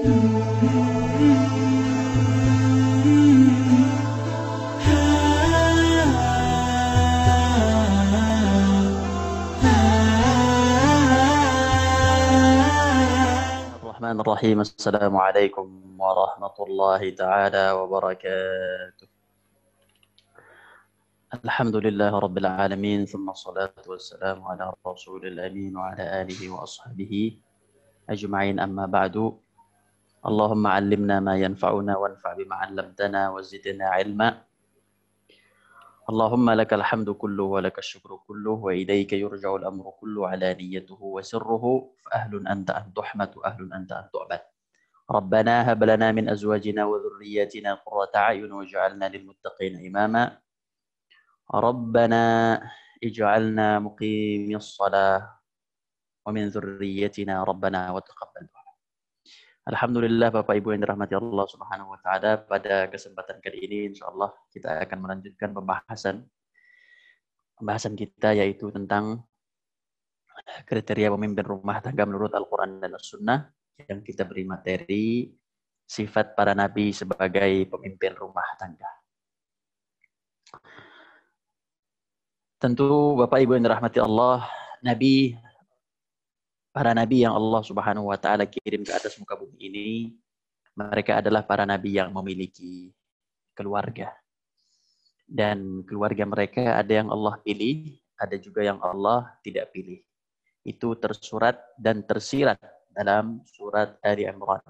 Bismillahirrahmanirrahim. Assalamualaikum warahmatullahi ta'ala wabarakatuh. Alhamdulillah Rabbil Alamin. Thumma salatu wassalamu ala rasulil amin wa ala alihi wa ashabihi ajma'in, amma ba'du. Allahumma allimna ma yanfa'una wanfa' bima 'allamtana wa zidna ilma. Allahumma lakal hamdu kullu wa lakal syukru kullu wa ilayka yurja'ul amru kullu alaniyatuhu wa sirruhu fa ahlun anta an tuhmatu ahlun anta an tu'bad. Rabbana hab lana min azwajina wa dhurriyyatina qurrata a'yun waj'alna lil muttaqina imama. Rabbana ij'alna muqimis shalah wa min dhurriyyatina rabbana wa taqabbal du'a. Alhamdulillah Bapak Ibu yang dirahmati Allah Subhanahu wa taala, pada kesempatan kali ini insyaallah kita akan melanjutkan pembahasan kita, yaitu tentang kriteria pemimpin rumah tangga menurut Al-Qur'an dan As-Sunnah, yang kita beri materi sifat para nabi sebagai pemimpin rumah tangga. Tentu Bapak Ibu yang dirahmati Allah, para nabi yang Allah Subhanahu wa taala kirim ke atas muka bumi ini, mereka adalah para nabi yang memiliki keluarga. Dan keluarga mereka ada yang Allah pilih, ada juga yang Allah tidak pilih. Itu tersurat dan tersirat dalam surat Ali Imran.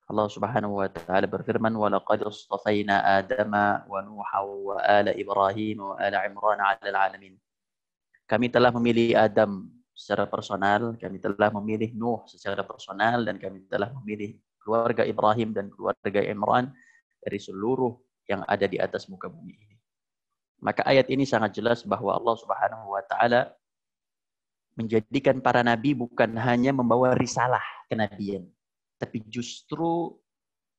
Allah Subhanahu wa taala berfirman, "Wa laqad istafaina Adama wa Nuha wa ala Ibrahim wa ala Imran 'alal 'alamin." Kami telah memilih Adam secara personal, kami telah memilih Nuh secara personal, dan kami telah memilih keluarga Ibrahim dan keluarga Imran dari seluruh yang ada di atas muka bumi ini. Maka ayat ini sangat jelas bahwa Allah Subhanahu wa taala menjadikan para nabi bukan hanya membawa risalah kenabian, tapi justru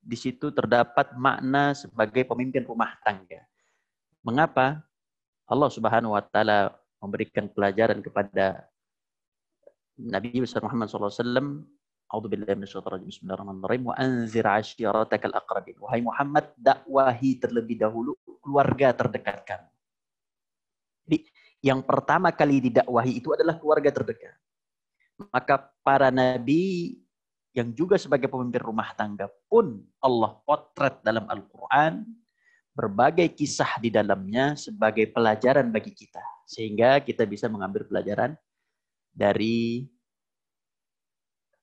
di situ terdapat makna sebagai pemimpin rumah tangga. Mengapa Allah Subhanahu wa taala memberikan pelajaran kepada Nabi besar Muhammad SAW? A'udzubillahi minasyaitonir rajim. Bismillahirrahmanirrahim. Wa anzir 'ashiratakal aqrabin. Wahai Muhammad, dakwahi terlebih dahulu keluarga terdekat kamu. Jadi, yang pertama kali didakwahi itu adalah keluarga terdekat. Maka para nabi yang juga sebagai pemimpin rumah tangga pun Allah potret dalam Al-Quran, berbagai kisah di dalamnya sebagai pelajaran bagi kita. Sehingga kita bisa mengambil pelajaran dari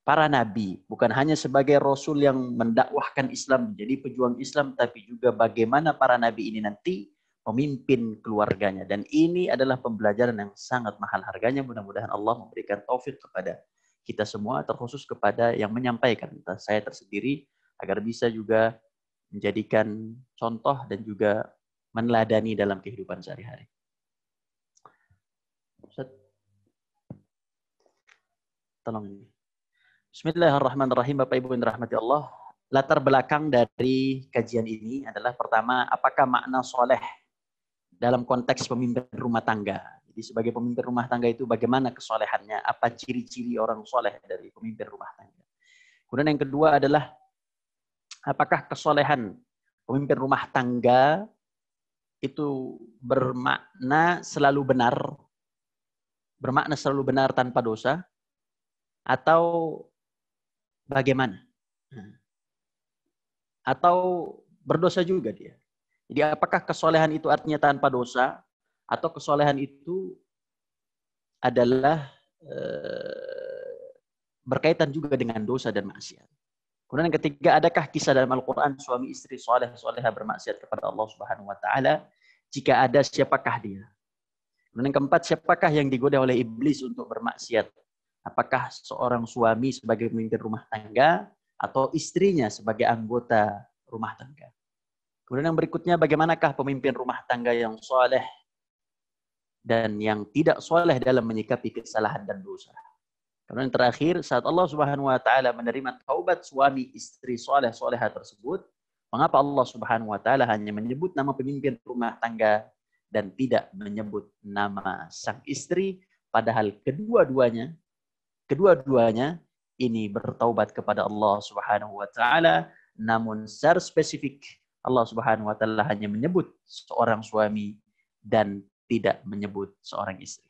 para nabi, bukan hanya sebagai rasul yang mendakwahkan Islam, menjadi pejuang Islam, tapi juga bagaimana para nabi ini nanti memimpin keluarganya. Dan ini adalah pembelajaran yang sangat mahal harganya. Mudah-mudahan Allah memberikan taufik kepada kita semua, terkhusus kepada yang menyampaikan, saya tersendiri, agar bisa juga menjadikan contoh dan juga meneladani dalam kehidupan sehari-hari. Tolong ini. Bismillahirrahmanirrahim. Bapak Ibu yang dirahmati Allah, latar belakang dari kajian ini adalah pertama, apakah makna soleh dalam konteks pemimpin rumah tangga. Jadi sebagai pemimpin rumah tangga itu bagaimana kesolehannya, apa ciri-ciri orang soleh dari pemimpin rumah tangga. Kemudian yang kedua adalah apakah kesolehan pemimpin rumah tangga itu bermakna selalu benar tanpa dosa, atau bagaimana? Atau berdosa juga dia. Jadi apakah kesolehan itu artinya tanpa dosa, atau kesolehan itu adalah berkaitan juga dengan dosa dan maksiat. Kemudian yang ketiga, adakah kisah dalam Al-Quran suami istri soleh-soleha bermaksiat kepada Allah Subhanahu wa taala? Jika ada, siapakah dia? Kemudian yang keempat, siapakah yang digoda oleh iblis untuk bermaksiat? Apakah seorang suami sebagai pemimpin rumah tangga atau istrinya sebagai anggota rumah tangga? Kemudian yang berikutnya, bagaimanakah pemimpin rumah tangga yang soleh dan yang tidak soleh dalam menyikapi kesalahan dan dosa? Kemudian yang terakhir, saat Allah Subhanahu wa taala menerima taubat suami istri soleh-soleha tersebut, mengapa Allah Subhanahu wa taala hanya menyebut nama pemimpin rumah tangga dan tidak menyebut nama sang istri, padahal kedua-duanya ini bertaubat kepada Allah Subhanahu wa taala, namun secara spesifik Allah Subhanahu wa taala hanya menyebut seorang suami dan tidak menyebut seorang istri.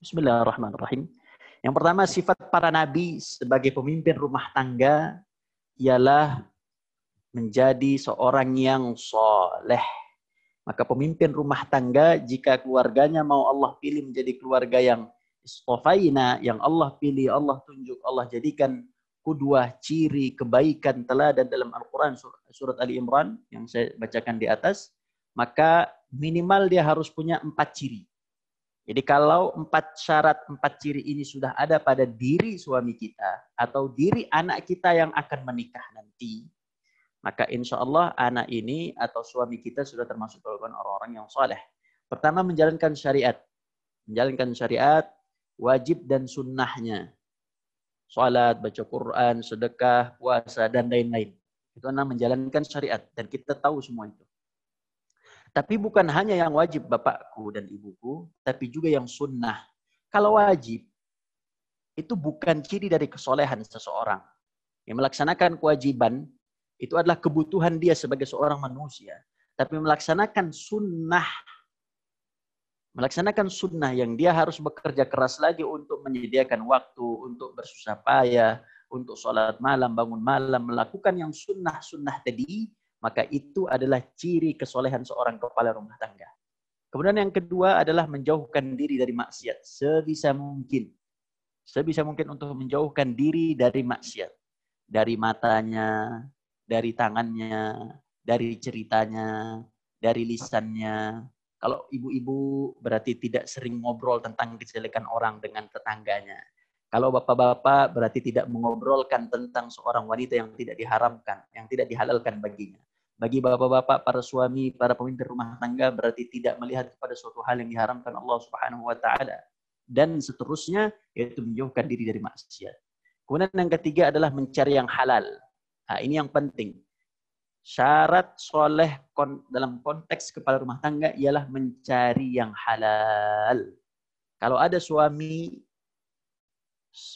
Bismillahirrahmanirrahim. Yang pertama, sifat para nabi sebagai pemimpin rumah tangga ialah menjadi seorang yang soleh. Maka pemimpin rumah tangga, jika keluarganya mau Allah pilih menjadi keluarga yang istofaina, yang Allah pilih, Allah tunjuk, Allah jadikan kedua ciri kebaikan teladan dalam Al-Quran, surat Ali Imran yang saya bacakan di atas, maka minimal dia harus punya 4 ciri. Jadi kalau 4 syarat, 4 ciri ini sudah ada pada diri suami kita atau diri anak kita yang akan menikah nanti, maka insya Allah anak ini atau suami kita sudah termasuk golongan orang-orang yang soleh. Pertama, menjalankan syariat. Menjalankan syariat, wajib dan sunnahnya. Salat, baca Quran, sedekah, puasa, dan lain-lain. Itu namanya menjalankan syariat. Dan kita tahu semua itu. Tapi bukan hanya yang wajib bapakku dan ibuku, tapi juga yang sunnah. Kalau wajib, itu bukan ciri dari kesolehan seseorang. Yang melaksanakan kewajiban, itu adalah kebutuhan dia sebagai seorang manusia. Tapi melaksanakan sunnah yang dia harus bekerja keras lagi untuk menyediakan waktu, untuk bersusah payah, untuk sholat malam, bangun malam, melakukan yang sunnah tadi, maka itu adalah ciri kesolehan seorang kepala rumah tangga. Kemudian yang kedua adalah menjauhkan diri dari maksiat sebisa mungkin. Sebisa mungkin untuk menjauhkan diri dari maksiat. Dari matanya, dari tangannya, dari ceritanya, dari lisannya. Kalau ibu-ibu berarti tidak sering ngobrol tentang kejelekan orang dengan tetangganya. Kalau bapak-bapak berarti tidak mengobrolkan tentang seorang wanita yang tidak diharamkan, yang tidak dihalalkan baginya. Bagi bapak-bapak, para suami, para pemimpin rumah tangga berarti tidak melihat kepada suatu hal yang diharamkan Allah Subhanahu wa taala. Dan seterusnya, yaitu menjauhkan diri dari maksiat. Kemudian yang ketiga adalah mencari yang halal. Nah, ini yang penting. Syarat soleh dalam konteks kepala rumah tangga ialah mencari yang halal. Kalau ada suami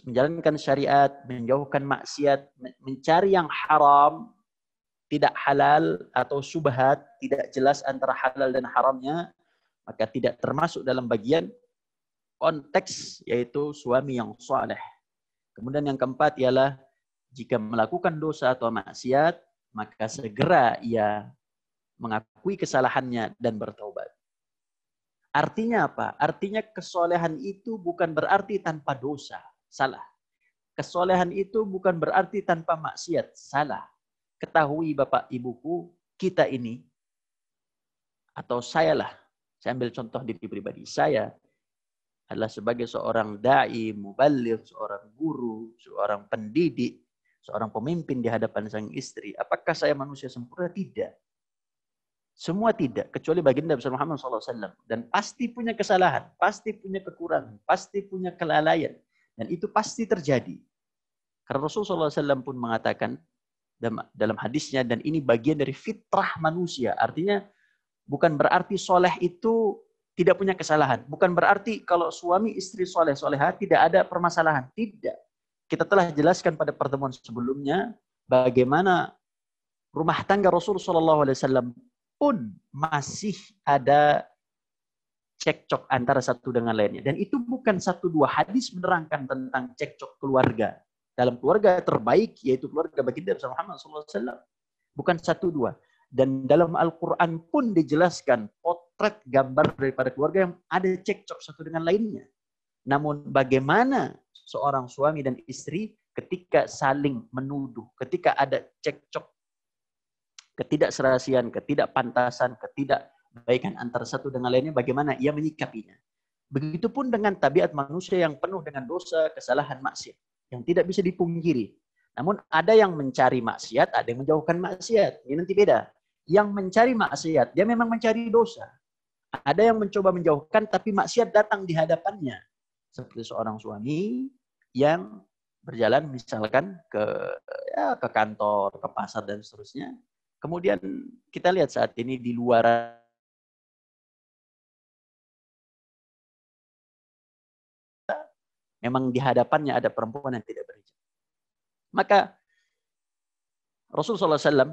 menjalankan syariat, menjauhkan maksiat, mencari yang haram, tidak halal atau syubhat, tidak jelas antara halal dan haramnya, maka tidak termasuk dalam bagian konteks yaitu suami yang soleh. Kemudian yang keempat ialah jika melakukan dosa atau maksiat, maka segera ia mengakui kesalahannya dan bertaubat. Artinya apa? Artinya kesolehan itu bukan berarti tanpa dosa. Salah. Kesolehan itu bukan berarti tanpa maksiat. Salah. Ketahui Bapak Ibuku, kita ini, atau saya ambil contoh diri pribadi. Saya adalah sebagai seorang da'i, mubaligh, seorang guru, seorang pendidik, seorang pemimpin di hadapan sang istri. Apakah saya manusia sempurna? Tidak. Semua tidak. Kecuali baginda besar Muhammad SAW. Dan pasti punya kesalahan. Pasti punya kekurangan. Pasti punya kelalaian. Dan itu pasti terjadi. Karena Rasulullah SAW pun mengatakan dalam hadisnya, dan ini bagian dari fitrah manusia. Artinya bukan berarti soleh itu tidak punya kesalahan. Bukan berarti kalau suami istri soleh-soleha tidak ada permasalahan. Tidak. Kita telah jelaskan pada pertemuan sebelumnya bagaimana rumah tangga Rasulullah SAW pun masih ada cekcok antara satu dengan lainnya. Dan itu bukan 1-2 hadis menerangkan tentang cekcok keluarga. Dalam keluarga terbaik, yaitu keluarga baginda Muhammad SAW. Bukan 1-2. Dan dalam Al-Quran pun dijelaskan potret gambar daripada keluarga yang ada cekcok satu dengan lainnya. Namun bagaimana seorang suami dan istri ketika saling menuduh, ketika ada cekcok, ketidakserasian, ketidakpantasan, ketidakbaikan antara satu dengan lainnya, bagaimana ia menyikapinya. Begitupun dengan tabiat manusia yang penuh dengan dosa, kesalahan, maksiat, yang tidak bisa dipungkiri. Namun ada yang mencari maksiat, ada yang menjauhkan maksiat. Ini nanti beda. Yang mencari maksiat, dia memang mencari dosa. Ada yang mencoba menjauhkan, tapi maksiat datang di hadapannya. Seperti seorang suami yang berjalan misalkan ke kantor, ke pasar, dan seterusnya. Kemudian kita lihat saat ini di luar memang di hadapannya ada perempuan yang tidak berhijab. Maka Rasulullah SAW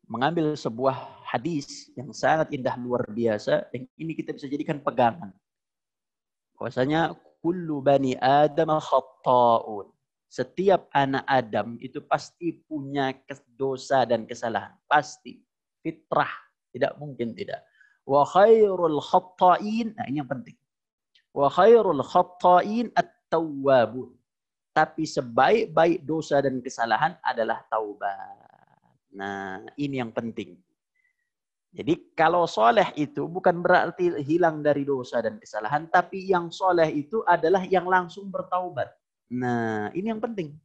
mengambil sebuah hadis yang sangat indah luar biasa. Yang ini kita bisa jadikan pegangan. Bahwasanya kullu bani Adam khatta'un. Setiap anak Adam itu pasti punya dosa dan kesalahan. Pasti. Fitrah. Tidak mungkin tidak. Wa khairul khatta'in. Nah ini yang penting. Wa khairul khatta'in at-tawwabun. Tapi sebaik-baik dosa dan kesalahan adalah taubat. Nah, ini yang penting. Jadi kalau soleh itu bukan berarti hilang dari dosa dan kesalahan, tapi yang soleh itu adalah yang langsung bertaubat. Nah, ini yang penting.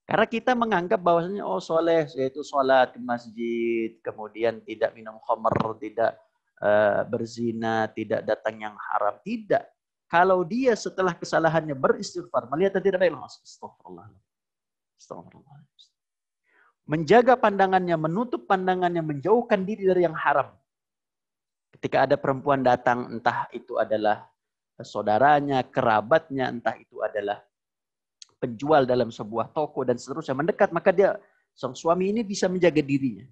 Karena kita menganggap bahwasanya soleh yaitu sholat di masjid, kemudian tidak minum khamr, tidak berzina, tidak datang yang haram, tidak. Kalau dia setelah kesalahannya beristighfar, melihat yang tidak baik, astagfirullah. Astagfirullah. Menjaga pandangannya, menutup pandangannya, menjauhkan diri dari yang haram. Ketika ada perempuan datang, entah itu adalah saudaranya, kerabatnya, entah itu adalah penjual dalam sebuah toko dan seterusnya, mendekat, maka dia, sang suami ini bisa menjaga dirinya,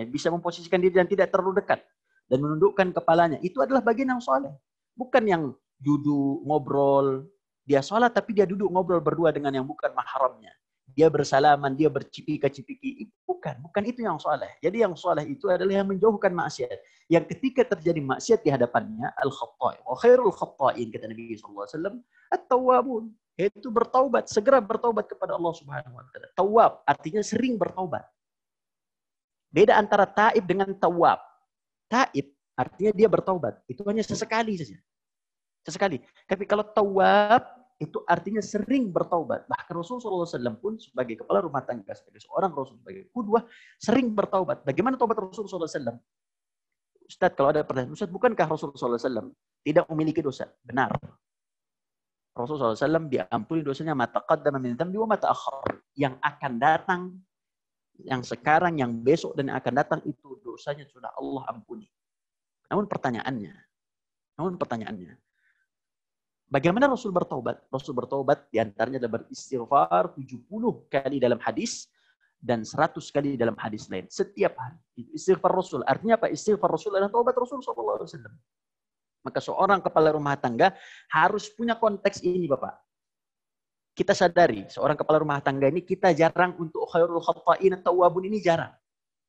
bisa memposisikan diri dan tidak terlalu dekat dan menundukkan kepalanya. Itu adalah bagian yang soleh. Bukan yang duduk ngobrol, dia sholat tapi dia duduk ngobrol berdua dengan yang bukan mahramnya. Dia bersalaman, dia bercipika-cipiki. Bukan itu yang soleh. Jadi yang soleh itu adalah yang menjauhkan maksiat. Yang ketika terjadi maksiat di hadapannya, al-khatta'i. Wa khairul khatta'in, kata Nabi SAW, at-tawwabun. Yaitu bertaubat, segera bertaubat kepada Allah Subhanahu wa Ta'ala. Tawwab artinya sering bertaubat. Beda antara taib dengan tawwab. Taib artinya dia bertaubat. Itu hanya sesekali saja. Sesekali. Tapi kalau tawab itu artinya sering bertaubat. Bahkan Rasulullah SAW pun sebagai kepala rumah tangga, sebagai seorang Rasul, sebagai qudwah, sering bertaubat. Bagaimana taubat Rasulullah SAW? Ustaz, kalau ada pertanyaan, Ustaz, bukankah Rasulullah SAW tidak memiliki dosa? Benar. Rasulullah SAW diampuni dosanya ma taqaddama min dzambi wa ma ta'akhkhar. Yang akan datang, yang sekarang, yang besok, dan yang akan datang itu dosanya sudah Allah ampuni. Namun pertanyaannya, bagaimana Rasul bertaubat? Rasul bertaubat diantaranya adalah beristighfar 70 kali dalam hadis dan 100 kali dalam hadis lain. Setiap hari. Istighfar Rasul. Artinya apa? Istighfar Rasul adalah taubat Rasul SAW. Maka seorang kepala rumah tangga harus punya konteks ini, Bapak. Kita sadari, seorang kepala rumah tangga ini kita jarang untuk khairul khatta'in at-tawwabun ini jarang.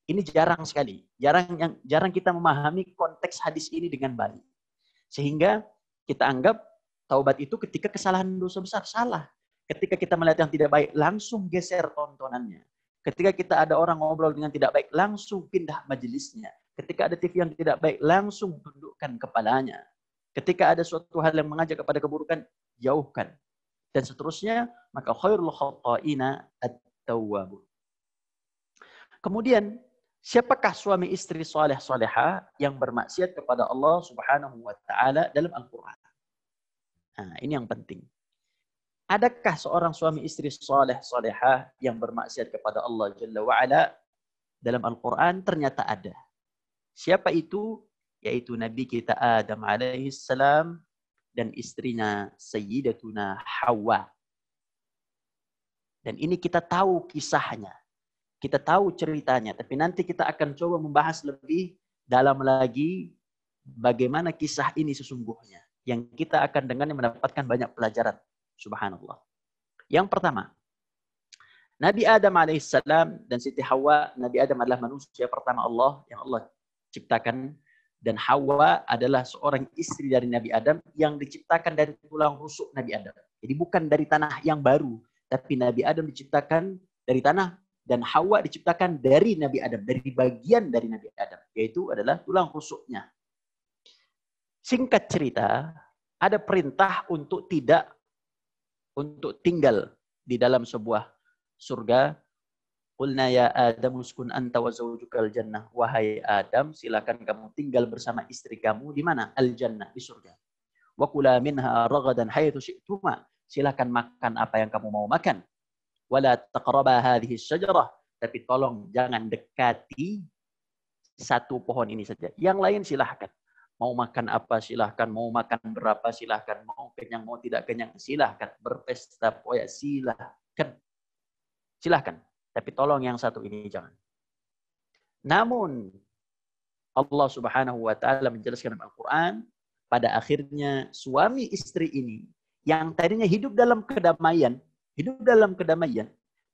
Ini jarang sekali. Jarang kita memahami konteks hadis ini dengan baik. Sehingga kita anggap taubat itu ketika kesalahan dosa besar. Salah. Ketika kita melihat yang tidak baik, langsung geser tontonannya. Ketika kita ada orang ngobrol dengan tidak baik, langsung pindah majelisnya. Ketika ada TV yang tidak baik, langsung tundukkan kepalanya. Ketika ada suatu hal yang mengajak kepada keburukan, jauhkan. Dan seterusnya, maka khairul khatta'ina at-tawwabun. Kemudian, siapakah suami istri saleh-salehah yang bermaksiat kepada Allah Subhanahu wa Ta'ala dalam Al-Quran? Nah, ini yang penting. Adakah seorang suami istri saleh-salehah yang bermaksiat kepada Allah Jalla wa'ala dalam Al-Quran? Ternyata ada. Siapa itu? Yaitu Nabi kita Adam alaihissalam dan istrinya Sayyidatuna Hawa. Dan ini kita tahu kisahnya. Kita tahu ceritanya. Tapi nanti kita akan coba membahas lebih dalam lagi bagaimana kisah ini sesungguhnya. Yang kita akan dengannya mendapatkan banyak pelajaran. Subhanallah. Yang pertama, Nabi Adam alaihissalam dan Siti Hawa. Nabi Adam adalah manusia pertama Allah yang Allah ciptakan. Dan Hawa adalah seorang istri dari Nabi Adam yang diciptakan dari tulang rusuk Nabi Adam. Jadi bukan dari tanah yang baru. Tapi Nabi Adam diciptakan dari tanah. Dan Hawa diciptakan dari Nabi Adam. Dari bagian dari Nabi Adam. Yaitu adalah tulang rusuknya. Singkat cerita, ada perintah untuk tinggal di dalam sebuah surga. Qulna ya Adam uskun anta wa zawjukal jannah. Wahai Adam, silakan kamu tinggal bersama istri kamu di mana? Al-jannah, di surga. Wa kula minha ragadan haitsu syi'tuma. Silakan makan apa yang kamu mau makan. Wala taqraba hadhihi syajarah. Tapi tolong jangan dekati satu pohon ini saja. Yang lain silahkan. Mau makan apa silahkan, mau makan berapa silahkan, mau kenyang, mau tidak kenyang silahkan, berpesta poya silahkan. Silahkan. Tapi tolong yang satu ini jangan. Namun Allah Subhanahu wa taala menjelaskan dalam Al-Qur'an, pada akhirnya suami istri ini yang tadinya hidup dalam kedamaian,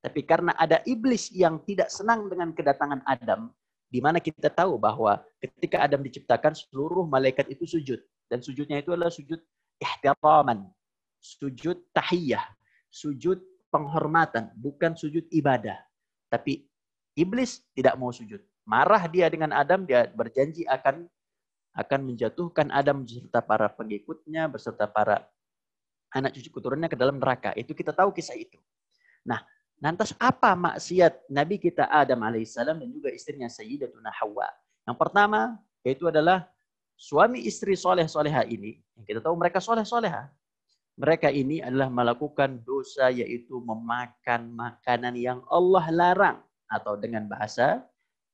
tapi karena ada iblis yang tidak senang dengan kedatangan Adam, di mana kita tahu bahwa ketika Adam diciptakan seluruh malaikat itu sujud, dan sujudnya itu adalah sujud ihtiraman, sujud tahiyah, sujud penghormatan, bukan sujud ibadah. Tapi iblis tidak mau sujud. Marah dia dengan Adam, dia berjanji akan menjatuhkan Adam beserta para pengikutnya, beserta para anak cucu keturunannya ke dalam neraka. Itu kita tahu kisah itu. Nah, lantas apa maksiat Nabi kita Adam alaihissalam dan juga istrinya Sayyidatuna Hawa? Yang pertama, yaitu adalah suami istri soleh-soleha ini, yang kita tahu mereka soleh-soleha. Mereka ini adalah melakukan dosa, yaitu memakan makanan yang Allah larang. Atau dengan bahasa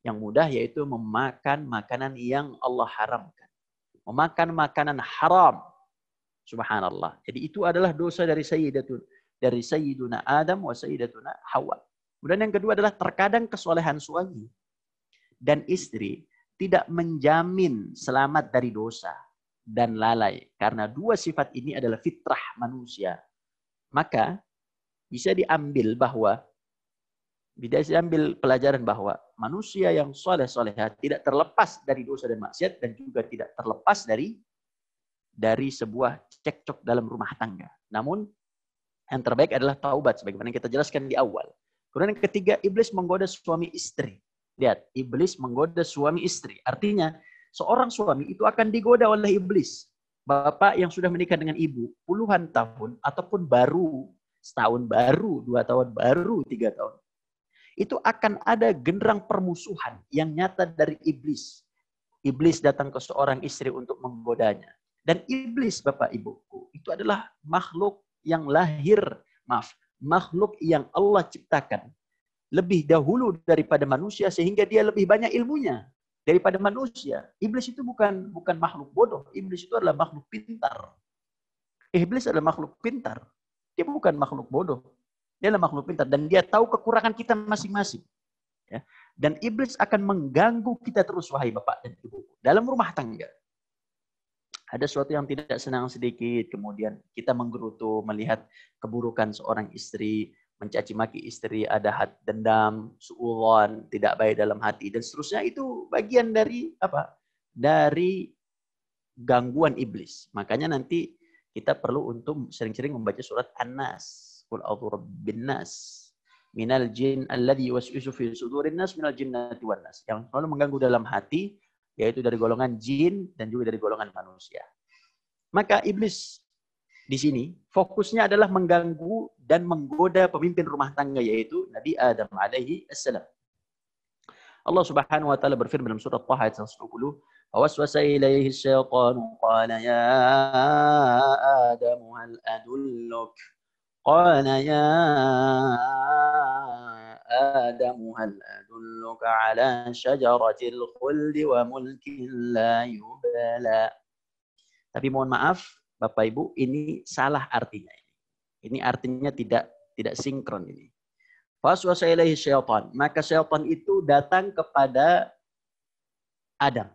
yang mudah, yaitu memakan makanan yang Allah haramkan. Memakan makanan haram. Subhanallah. Jadi itu adalah dosa dari Sayyiduna Adam wa Sayyidatuna Hawa. Kemudian yang kedua adalah terkadang kesolehan suami dan istri tidak menjamin selamat dari dosa dan lalai. Karena dua sifat ini adalah fitrah manusia. Maka bisa diambil pelajaran bahwa manusia yang soleh-soleha tidak terlepas dari dosa dan maksiat, dan juga tidak terlepas dari sebuah cekcok dalam rumah tangga. Namun yang terbaik adalah taubat, sebagaimana yang kita jelaskan di awal. Kemudian yang ketiga, iblis menggoda suami istri. Lihat, iblis menggoda suami istri. Artinya seorang suami itu akan digoda oleh iblis. Bapak yang sudah menikah dengan ibu puluhan tahun, ataupun baru setahun, baru 2 tahun, baru 3 tahun. Itu akan ada genderang permusuhan yang nyata dari iblis. Iblis datang ke seorang istri untuk menggodanya. Dan iblis, Bapak Ibuku, itu adalah makhluk yang makhluk yang Allah ciptakan lebih dahulu daripada manusia, sehingga dia lebih banyak ilmunya daripada manusia. Iblis itu bukan makhluk bodoh. Iblis itu adalah makhluk pintar. Iblis adalah makhluk pintar. Dia bukan makhluk bodoh. Dia adalah makhluk pintar dan dia tahu kekurangan kita masing-masing. Ya. Dan iblis akan mengganggu kita terus, wahai Bapak dan Ibu, dalam rumah tangga. Ada sesuatu yang tidak senang sedikit, kemudian kita menggerutu melihat keburukan seorang istri, mencaci maki istri, ada dendam, suudzon, tidak baik dalam hati, dan seterusnya. Itu bagian dari apa? Dari gangguan iblis. Makanya nanti kita perlu untuk sering-sering membaca surat An-Nas. Qul a'udzu birabbin nas minal jin alladzi yuwaswisu fi sudurin nas minal jinnati wan nas. Yang selalu mengganggu dalam hati, yaitu dari golongan jin dan juga dari golongan manusia. Maka iblis di sini fokusnya adalah mengganggu dan menggoda pemimpin rumah tangga, yaitu Nabi Adam alaihi assalam. Allah Subhanahu wa taala berfirman dalam surah Taha ayat 110, "Waswasa ilaihi syaitanu qala ya Adam hal adulluk قال يا آدم هل أدلك على شجرة الخلد وملك لا يبلى." Tapi mohon maaf, Bapak Ibu, ini salah artinya. Ini artinya tidak sinkron ini. Faswasa ilaihi syaitan. Maka syaitan itu datang kepada Adam.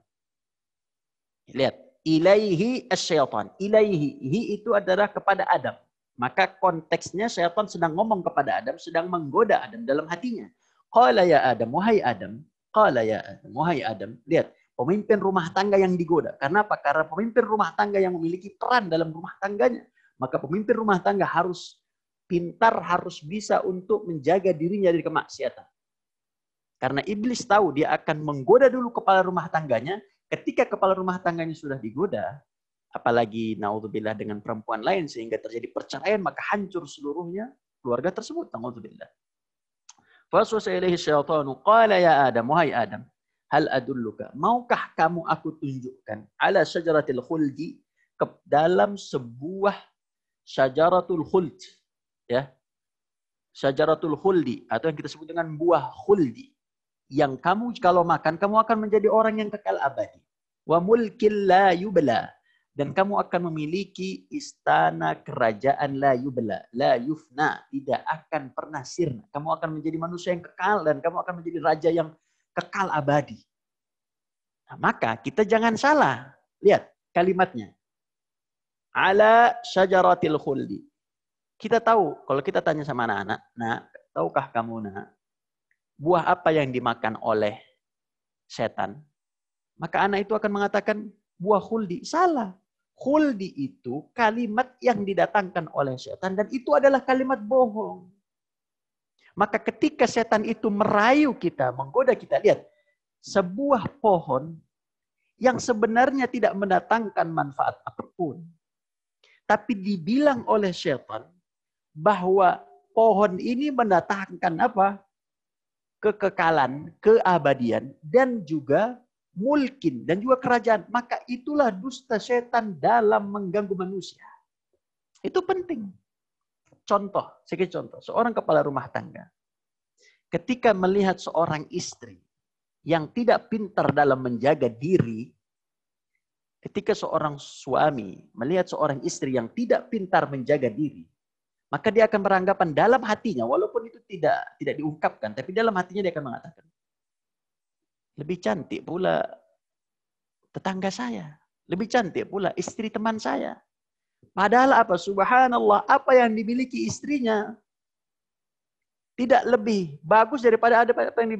Lihat, ilaihi asyaitan. Ilaihi, hi itu adalah kepada Adam. Maka konteksnya syaitan sedang ngomong kepada Adam, sedang menggoda Adam dalam hatinya. Qala ya Adam, wahai Adam. Qala ya Adam, wahai Adam. Lihat, pemimpin rumah tangga yang digoda. Karena apa? Karena pemimpin rumah tangga yang memiliki peran dalam rumah tangganya. Maka pemimpin rumah tangga harus pintar, harus bisa untuk menjaga dirinya dari kemaksiatan. Karena iblis tahu dia akan menggoda dulu kepala rumah tangganya. Ketika kepala rumah tangganya sudah digoda, apalagi naudzubillah dengan perempuan lain sehingga terjadi perceraian, maka hancur seluruhnya keluarga tersebut. Naudzubillah. Faswasa ilaihi syaitanu qala ya Adam, wahai Adam, hal adulluka, maukah kamu aku tunjukkan ala syajaratil khuldi, ke dalam sebuah syajaratul khuld, ya. Syajaratul khuldi atau yang kita sebut dengan buah khuldi, yang kamu kalau makan kamu akan menjadi orang yang kekal abadi. Wa mulkil la yubla, Dan kamu akan memiliki istana kerajaan la yubla, la yufna, tidak akan pernah sirna. Kamu akan menjadi manusia yang kekal dan kamu akan menjadi raja yang kekal abadi. Nah, maka kita jangan salah. Lihat kalimatnya. Ala syajaratil khuldi. Kita tahu, kalau kita tanya sama anak-anak, nah, tahukah kamu, nak, buah apa yang dimakan oleh setan? Maka anak itu akan mengatakan buah khuldi. Salah. Khuldi itu kalimat yang didatangkan oleh setan dan itu adalah kalimat bohong. Maka ketika setan itu merayu kita, menggoda kita, lihat, sebuah pohon yang sebenarnya tidak mendatangkan manfaat apapun. Tapi dibilang oleh setan bahwa pohon ini mendatangkan apa? Kekekalan, keabadian, dan juga mulkin, dan juga kerajaan. Maka itulah dusta setan dalam mengganggu manusia. Itu penting. Contoh, sedikit contoh. Seorang kepala rumah tangga. Ketika melihat seorang istri yang tidak pintar dalam menjaga diri, ketika seorang suami melihat seorang istri yang tidak pintar menjaga diri, maka dia akan beranggapan dalam hatinya, walaupun itu tidak diungkapkan, tapi dalam hatinya dia akan mengatakan, lebih cantik pula tetangga saya. Lebih cantik pula istri teman saya. Padahal apa? Subhanallah, apa yang dimiliki istrinya tidak lebih bagus daripada apa yang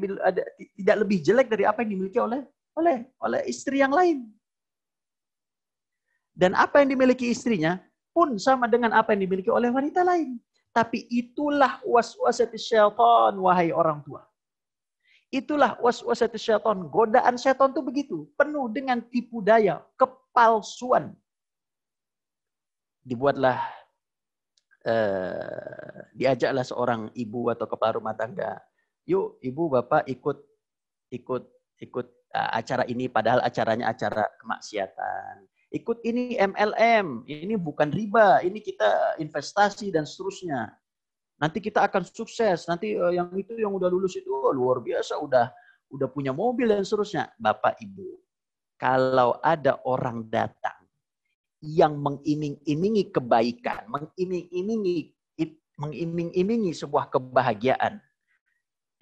tidak lebih jelek dari apa yang dimiliki oleh istri yang lain. Dan apa yang dimiliki istrinya pun sama dengan apa yang dimiliki oleh wanita lain. Tapi itulah waswasatis syaitan, wahai orang tua. Itulah waswasatis syaitan. Godaan syaitan itu begitu. Penuh dengan tipu daya, kepalsuan. Dibuatlah, diajaklah seorang ibu atau kepala rumah tangga. Yuk ibu bapak ikut acara ini, padahal acaranya acara kemaksiatan. Ikut ini MLM, ini bukan riba, ini kita investasi dan seterusnya. Nanti kita akan sukses. Nanti yang udah lulus itu luar biasa, udah punya mobil dan seterusnya. Bapak Ibu, kalau ada orang datang yang mengiming-imingi kebaikan, mengiming-imingi sebuah kebahagiaan,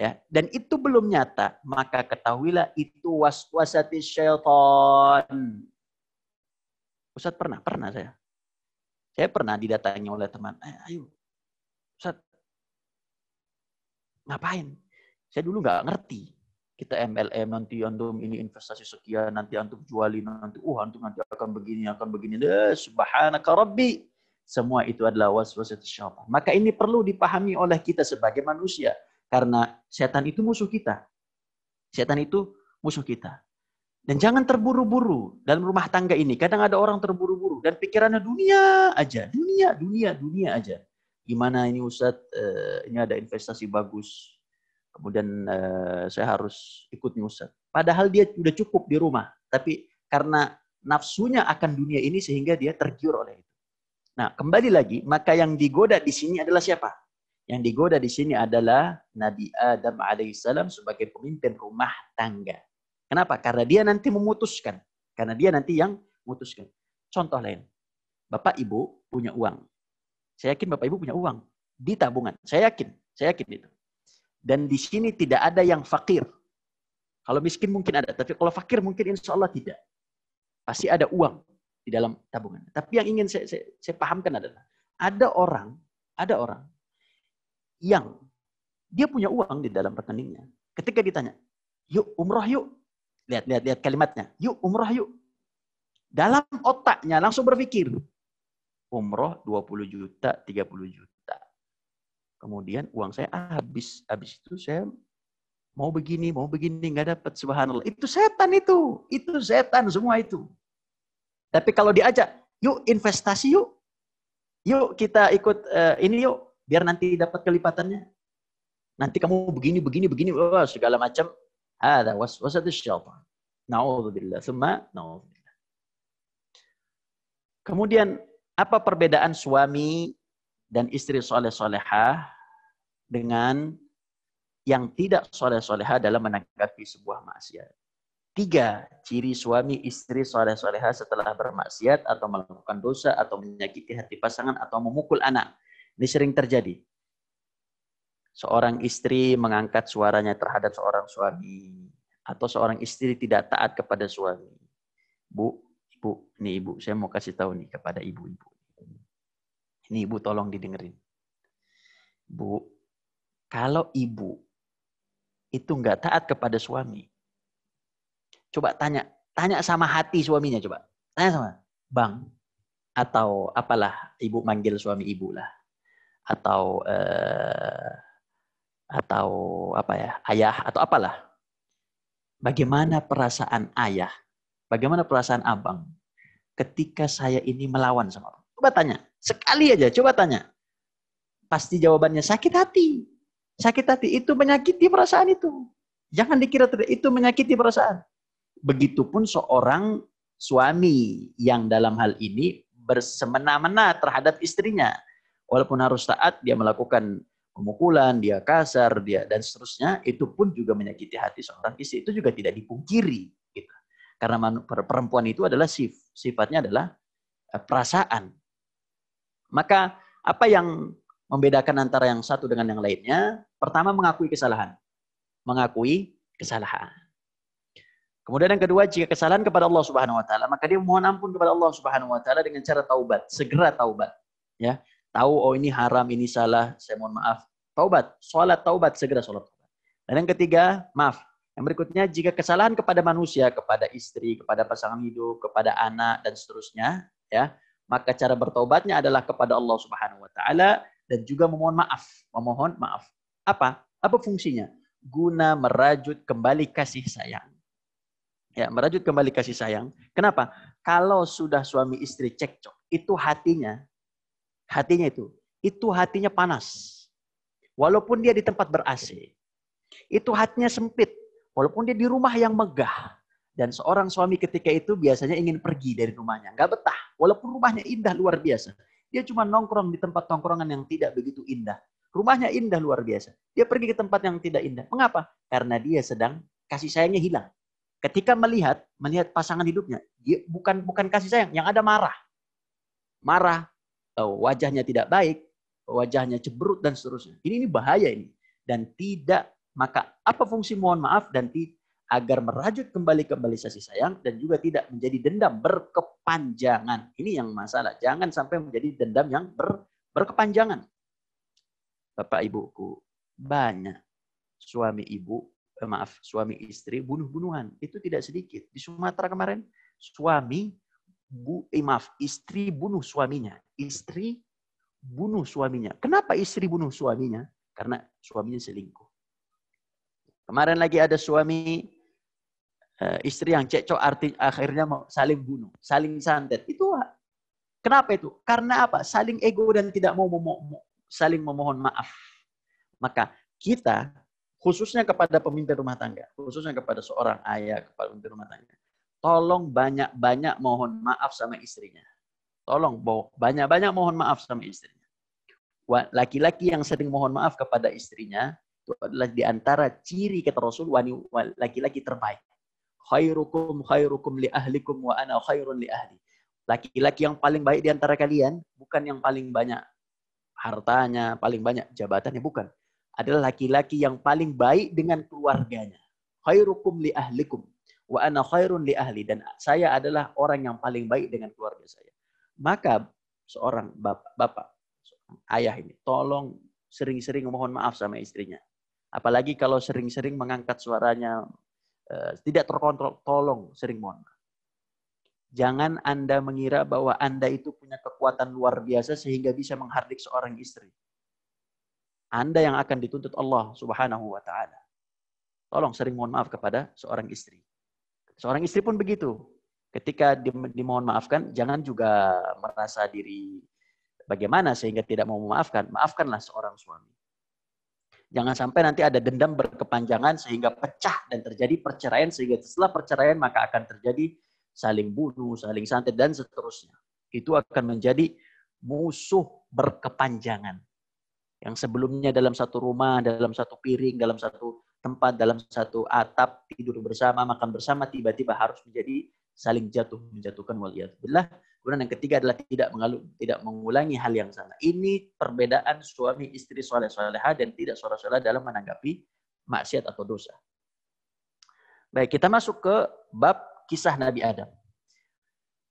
ya, dan itu belum nyata, maka ketahuilah itu waswasatis syaitan. Ustaz pernah saya pernah didatangi oleh teman. Ayo, Ustaz, ngapain? Saya dulu nggak ngerti. Kita MLM, nanti antum ini investasi sekian, nanti antum jualin, nanti antum nanti akan begini. Subhanaka Rabbi. Semua itu adalah waswasatis syaitan. Maka ini perlu dipahami oleh kita sebagai manusia. Karena setan itu musuh kita. Setan itu musuh kita. Dan jangan terburu-buru dalam rumah tangga ini. Kadang ada orang terburu-buru dan pikirannya dunia aja. Dunia aja. Gimana ini Ustaz, ini ada investasi bagus. Kemudian saya harus ikut nih Ustaz. Padahal dia sudah cukup di rumah. Tapi karena nafsunya akan dunia ini sehingga dia tergiur oleh itu. Nah, kembali lagi, maka yang digoda di sini adalah siapa? Yang digoda di sini adalah Nabi Adam alaihissalam sebagai pemimpin rumah tangga. Kenapa? Karena dia nanti memutuskan. Karena dia nanti yang memutuskan. Contoh lain. Bapak Ibu punya uang. Saya yakin Bapak Ibu punya uang. Di tabungan. Saya yakin itu. Dan di sini tidak ada yang fakir. Kalau miskin mungkin ada. Tapi kalau fakir mungkin insya Allah tidak. Pasti ada uang di dalam tabungan. Tapi yang ingin saya pahamkan adalah. Ada orang yang dia punya uang di dalam rekeningnya. Ketika ditanya, yuk umroh yuk. Lihat kalimatnya. Yuk umroh yuk. Dalam otaknya langsung berpikir. Umroh 20 juta, 30 juta. Kemudian uang saya habis. Habis itu saya mau begini, nggak dapat. Subhanallah. Itu setan itu. Itu setan semua itu. Tapi kalau diajak, yuk investasi yuk. Yuk kita ikut ini yuk. Biar nanti dapat kelipatannya. Nanti kamu begini. Wah, segala macam. Ada waswasatus syaitan. Na'udzubillah. Tsumma na'udzubillah. Kemudian apa perbedaan suami dan istri soleh-solehah dengan yang tidak soleh-solehah dalam menanggapi sebuah maksiat? 3 ciri suami istri soleh-soleha setelah bermaksiat atau melakukan dosa atau menyakiti hati pasangan atau memukul anak. Ini sering terjadi. Seorang istri mengangkat suaranya terhadap seorang suami atau seorang istri tidak taat kepada suami. Bu, nih ibu, saya mau kasih tahu nih kepada ibu-ibu. Ini ibu tolong didengerin. Bu, kalau ibu itu nggak taat kepada suami, coba tanya sama hati suaminya, coba. Tanya sama, Bang, atau apalah, ibu manggil suami ibu lah. Atau apa ya, ayah atau apalah. Bagaimana perasaan ayah? Bagaimana perasaan abang ketika saya ini melawan sama abang? Coba tanya. Sekali aja, coba tanya. Pasti jawabannya sakit hati. Sakit hati itu menyakiti perasaan itu. Jangan dikira itu menyakiti perasaan. Begitupun seorang suami yang dalam hal ini bersemena-mena terhadap istrinya. Walaupun harus taat, dia melakukan pemukulan, dia kasar, dia dan seterusnya, itu pun juga menyakiti hati seorang istri. Itu juga tidak dipungkiri. Gitu. Karena perempuan itu adalah sifatnya adalah perasaan. Maka apa yang membedakan antara yang satu dengan yang lainnya? Pertama, mengakui kesalahan. Mengakui kesalahan. Kemudian yang kedua, jika kesalahan kepada Allah Subhanahu wa taala, maka dia mohon ampun kepada Allah Subhanahu wa taala dengan cara taubat, segera taubat. Ya. Tahu oh ini haram, ini salah, saya mohon maaf. Taubat, salat taubat, segera salat taubat. Dan yang ketiga, maaf. Yang berikutnya, jika kesalahan kepada manusia, kepada istri, kepada pasangan hidup, kepada anak dan seterusnya, ya, maka cara bertaubatnya adalah kepada Allah Subhanahu wa taala dan juga memohon maaf. Apa fungsinya? Guna merajut kembali kasih sayang. Ya, merajut kembali kasih sayang. Kenapa? Kalau sudah suami istri cekcok, itu hatinya panas. Walaupun dia di tempat ber-AC, itu hatinya sempit. Walaupun dia di rumah yang megah. Dan seorang suami ketika itu biasanya ingin pergi dari rumahnya. Nggak betah. Walaupun rumahnya indah luar biasa. Dia cuma nongkrong di tempat tongkrongan yang tidak begitu indah. Rumahnya indah luar biasa. Dia pergi ke tempat yang tidak indah. Mengapa? Karena dia sedang kasih sayangnya hilang. Ketika melihat pasangan hidupnya, dia bukan kasih sayang, yang ada marah, wajahnya tidak baik, wajahnya cemberut dan seterusnya. Ini bahaya ini. Dan tidak, maka apa fungsi mohon maaf dan agar merajut kembali kasih sayang dan juga tidak menjadi dendam berkepanjangan. Ini yang masalah. Jangan sampai menjadi dendam yang berkepanjangan. Bapak Ibuku, banyak suami istri bunuh-bunuhan. Itu tidak sedikit. Di Sumatera kemarin, istri bunuh suaminya. Istri bunuh suaminya. Kenapa istri bunuh suaminya? Karena suaminya selingkuh. Kemarin lagi ada suami istri yang cekcok, akhirnya mau saling bunuh, saling santet. Itu kenapa itu? Karena apa? Saling ego dan tidak mau saling memohon maaf. Maka kita khususnya kepada pemimpin rumah tangga, khususnya kepada seorang ayah, kepada pemimpin rumah tangga, tolong banyak-banyak mohon maaf sama istrinya. Tolong banyak-banyak mohon maaf sama istrinya. Laki-laki yang sering mohon maaf kepada istrinya, itu adalah di antara ciri kata Rasul, laki-laki terbaik. Khairukum li ahlikum wa ana khairun li ahli. Laki-laki yang paling baik di antara kalian, bukan yang paling banyak hartanya, paling banyak jabatannya, bukan. Adalah laki-laki yang paling baik dengan keluarganya. Khairukum li ahlikum wa ana khairun li ahli, dan saya adalah orang yang paling baik dengan keluarga saya. Maka seorang bapak, seorang ayah ini tolong sering-sering mohon maaf sama istrinya. Apalagi kalau sering-sering mengangkat suaranya tidak terkontrol, tolong sering mohon maaf. Jangan Anda mengira bahwa Anda itu punya kekuatan luar biasa sehingga bisa menghardik seorang istri. Anda yang akan dituntut Allah Subhanahu wa taala. Tolong sering mohon maaf kepada seorang istri. Seorang istri pun begitu. Ketika dimohon maafkan, jangan juga merasa diri bagaimana sehingga tidak mau memaafkan. Maafkanlah seorang suami. Jangan sampai nanti ada dendam berkepanjangan sehingga pecah dan terjadi perceraian, sehingga setelah perceraian maka akan terjadi saling bunuh, saling santet dan seterusnya. Itu akan menjadi musuh berkepanjangan. Yang sebelumnya dalam satu rumah, dalam satu piring, dalam satu tempat, dalam satu atap, tidur bersama, makan bersama, tiba-tiba harus menjadi saling menjatuhkan waliyadzubillah. Kemudian yang ketiga adalah tidak mengulangi hal yang sama. Ini perbedaan suami istri soleh-soleha dan tidak soleh-soleha dalam menanggapi maksiat atau dosa. Baik, kita masuk ke bab kisah Nabi Adam.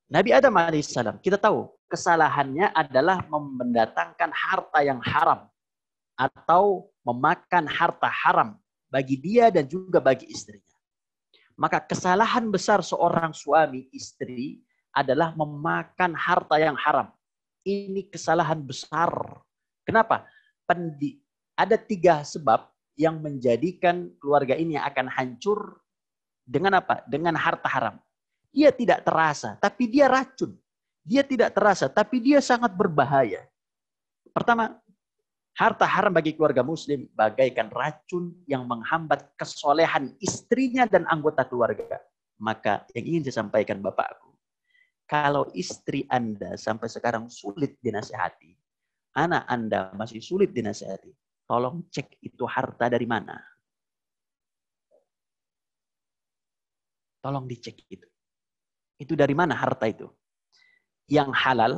Nabi Adam alaihissalam, kita tahu kesalahannya adalah mendatangkan harta yang haram atau memakan harta haram bagi dia dan juga bagi istrinya. Maka kesalahan besar seorang suami istri adalah memakan harta yang haram. Ini kesalahan besar. Kenapa? Ada 3 sebab yang menjadikan keluarga ini akan hancur dengan apa? Dengan harta haram. Dia tidak terasa, tapi dia racun. Dia tidak terasa, tapi dia sangat berbahaya. Pertama, harta haram bagi keluarga muslim bagaikan racun yang menghambat kesolehan istrinya dan anggota keluarga. Maka yang ingin saya sampaikan Bapakku, kalau istri Anda sampai sekarang sulit dinasihati, anak Anda masih sulit dinasihati, tolong cek itu harta dari mana. Tolong dicek itu. Itu dari mana harta itu? Yang halal?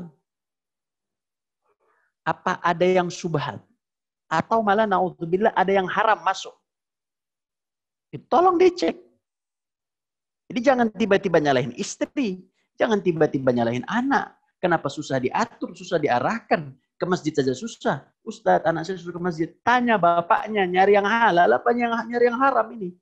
Apa ada yang syubhat? Atau malah naudzubillah ada yang haram masuk? Tolong dicek. Jadi jangan tiba-tiba nyalahin istri. Jangan tiba-tiba nyalahin anak. Kenapa susah diatur, susah diarahkan. Ke masjid saja susah. Ustadz, anak saya suruh ke masjid. Tanya bapaknya, nyari yang halal apa nyari yang haram ini?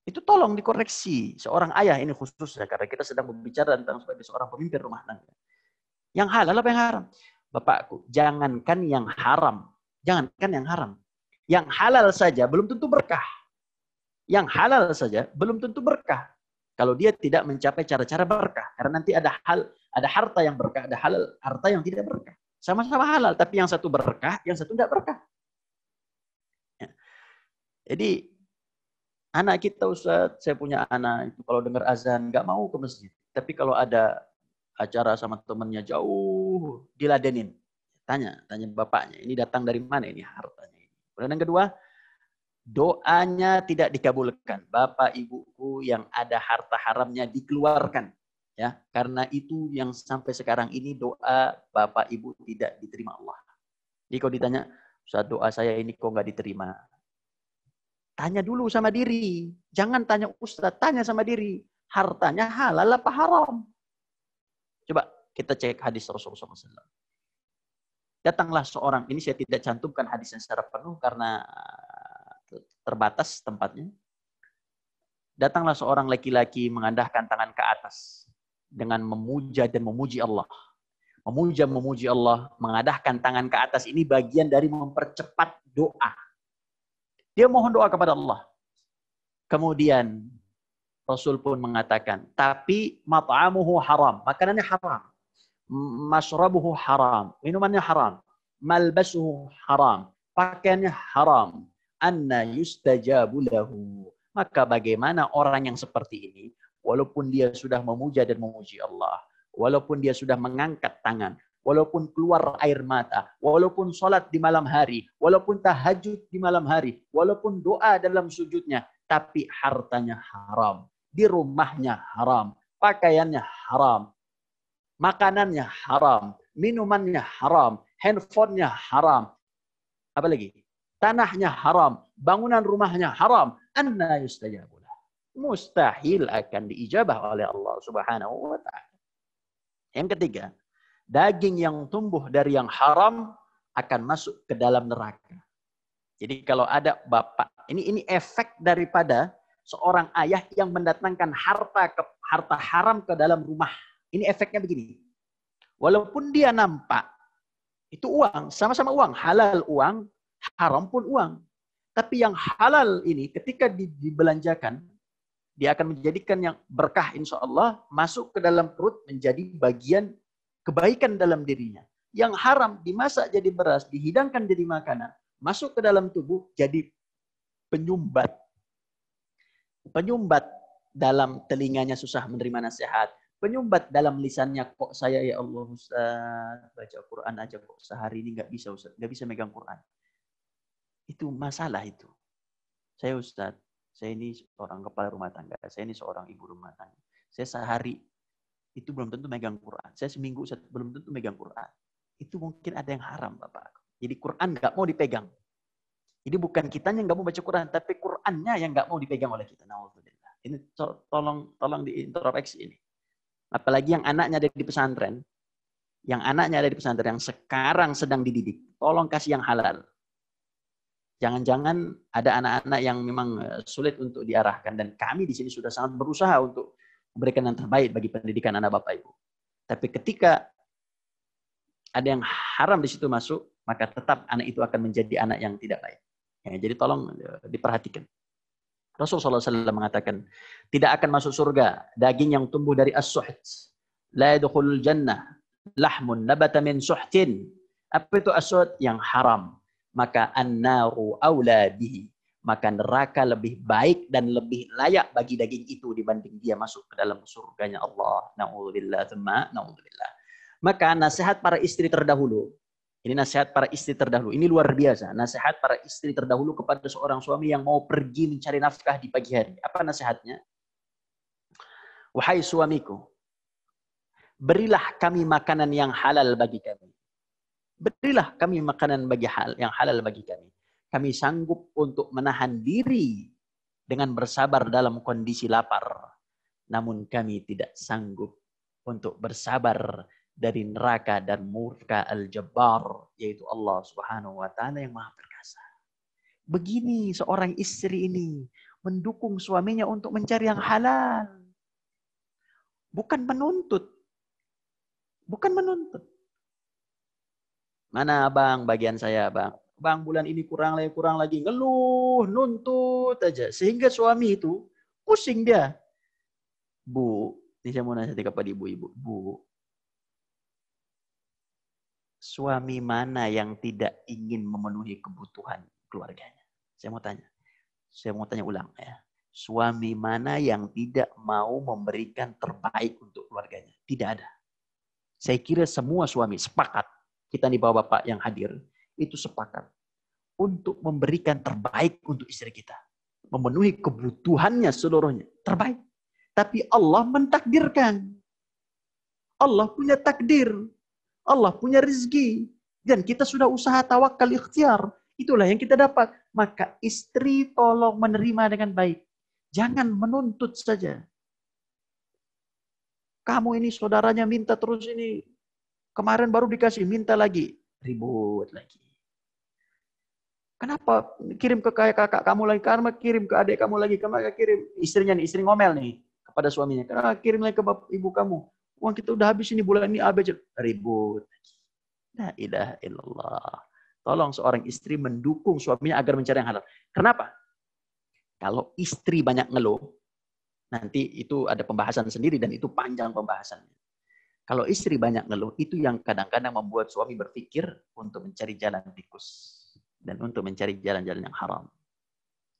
Itu tolong dikoreksi. Seorang ayah ini khususnya. Karena kita sedang berbicara tentang sebagai seorang pemimpin rumah tangga. Yang halal apa yang haram? Bapakku, jangankan yang haram. Jangankan yang haram. Yang halal saja belum tentu berkah. Yang halal saja belum tentu berkah. Kalau dia tidak mencapai cara-cara berkah. Karena nanti ada harta yang berkah, ada harta yang tidak berkah. Sama-sama halal, tapi yang satu berkah, yang satu tidak berkah. Ya. Jadi, anak kita Ustaz, saya punya anak, itu kalau dengar azan, nggak mau ke masjid. Tapi kalau ada acara sama temannya jauh, diladenin. Tanya bapaknya, ini datang dari mana ini hartanya? Kemudian yang kedua, doanya tidak dikabulkan. Bapak ibuku yang ada harta haramnya dikeluarkan. Ya, karena itu yang sampai sekarang ini doa bapak ibu tidak diterima Allah. Jadi kalau ditanya, Ustaz doa saya ini kok nggak diterima? Tanya dulu sama diri. Jangan tanya Ustaz, tanya sama diri. Hartanya halal apa haram? Coba kita cek hadis Rasulullah SAW. Datanglah seorang, ini saya tidak cantumkan hadisnya secara penuh karena terbatas tempatnya. Datanglah seorang laki-laki mengandahkan tangan ke atas dengan memuja dan memuji Allah. Memuji Allah, mengadahkan tangan ke atas ini bagian dari mempercepat doa. Dia mohon doa kepada Allah. Kemudian Rasul pun mengatakan, tapi mat'amuhu haram, makanannya haram. Mashrabuhu haram, minumannya haram. Malbasuhu haram, pakaiannya haram. Anna yustajabu lahu. Maka bagaimana orang yang seperti ini, walaupun dia sudah memuja dan memuji Allah, walaupun dia sudah mengangkat tangan, walaupun keluar air mata, walaupun sholat di malam hari, walaupun tahajud di malam hari, walaupun doa dalam sujudnya, tapi hartanya haram, di rumahnya haram, pakaiannya haram, makanannya haram, minumannya haram, handphonenya haram, apa lagi? Tanahnya haram, bangunan rumahnya haram, anna yustajabu lahu. Mustahil akan diijabah oleh Allah Subhanahu wa taala. Yang ketiga, daging yang tumbuh dari yang haram akan masuk ke dalam neraka. Jadi kalau ada bapak, ini efek daripada seorang ayah yang mendatangkan harta haram ke dalam rumah. Ini efeknya begini. Walaupun dia nampak itu uang, sama-sama uang, halal uang, haram pun uang. Tapi yang halal ini ketika dibelanjakan, dia akan menjadikan yang berkah insya Allah masuk ke dalam perut menjadi bagian kebaikan dalam dirinya. Yang haram dimasak jadi beras, dihidangkan jadi makanan, masuk ke dalam tubuh jadi penyumbat. Penyumbat dalam telinganya susah menerima nasihat. Penyumbat dalam lisannya, kok saya ya Allah Ustaz, baca Quran aja kok sehari ini nggak bisa Ustaz, nggak bisa megang Quran. Itu masalah itu. Saya Ustadz, saya ini seorang kepala rumah tangga, saya ini seorang ibu rumah tangga. Saya sehari itu belum tentu megang Quran. Saya seminggu belum tentu megang Quran. Itu mungkin ada yang haram, Bapak. Jadi Quran nggak mau dipegang. Jadi bukan kitanya yang nggak mau baca Quran, tapi Qurannya yang nggak mau dipegang oleh kita. Nauzubillah. Ini tolong diintrospeksi ini. Apalagi yang anaknya ada di pesantren, yang sekarang sedang dididik, tolong kasih yang halal. Jangan-jangan ada anak-anak yang memang sulit untuk diarahkan, dan kami di sini sudah sangat berusaha untuk memberikan yang terbaik bagi pendidikan anak Bapak Ibu. Tapi ketika ada yang haram di situ masuk, maka tetap anak itu akan menjadi anak yang tidak baik. Ya, jadi tolong diperhatikan. Rasulullah SAW mengatakan, tidak akan masuk surga daging yang tumbuh dari as-suht. La yadkhulul jannah lahmun nabata min suhtin. Apa itu as-suht? Yang haram. Maka an-naru aula bihi. Maka neraka lebih baik dan lebih layak bagi daging itu dibanding dia masuk ke dalam surganya Allah. Na'udzubillah, thumma na'udzubillah. Maka nasihat para istri terdahulu. Ini nasihat para istri terdahulu. Ini luar biasa. Nasihat para istri terdahulu kepada seorang suami yang mau pergi mencari nafkah di pagi hari. Apa nasihatnya? Wahai suamiku, berilah kami makanan yang halal bagi kami. Berilah kami makanan yang halal bagi kami. Kami sanggup untuk menahan diri dengan bersabar dalam kondisi lapar. Namun kami tidak sanggup untuk bersabar dari neraka dan murka al-jabbar, yaitu Allah Subhanahu wa taala yang Maha Perkasa. Begini seorang istri ini mendukung suaminya untuk mencari yang halal. Bukan menuntut. Bukan menuntut. Mana Bang bagian saya, Bang? Bang bulan ini kurang lagi. Ngeluh, nuntut aja. Sehingga suami itu pusing dia. Bu, ini saya mau nasihat kepada ibu-ibu. Bu, suami mana yang tidak ingin memenuhi kebutuhan keluarganya? Saya mau tanya ulang ya. Suami mana yang tidak mau memberikan terbaik untuk keluarganya? Tidak ada. Saya kira semua suami sepakat, kita di bawah Bapak yang hadir, itu sepakat untuk memberikan terbaik untuk istri kita. Memenuhi kebutuhannya seluruhnya. Terbaik. Tapi Allah mentakdirkan. Allah punya takdir. Allah punya rezeki. Dan kita sudah usaha tawakal ikhtiar. Itulah yang kita dapat. Maka istri tolong menerima dengan baik. Jangan menuntut saja. Kamu ini saudaranya minta terus ini. Kemarin baru dikasih, minta lagi. Ribut lagi. Kenapa kirim ke kakak kamu lagi? Karena kirim ke adik kamu lagi. Karena kirim. Istrinya nih, istri ngomel nih kepada suaminya. Karena kirim lagi ke ibu kamu. Uang kita udah habis ini bulan ini habis. Ribut. La ilaha illallah. Tolong seorang istri mendukung suaminya agar mencari yang halal. Kenapa? Kalau istri banyak ngeluh, nanti itu ada pembahasan sendiri dan itu panjang pembahasannya. Kalau istri banyak ngeluh, itu yang kadang-kadang membuat suami berpikir untuk mencari jalan tikus dan untuk mencari jalan-jalan yang haram.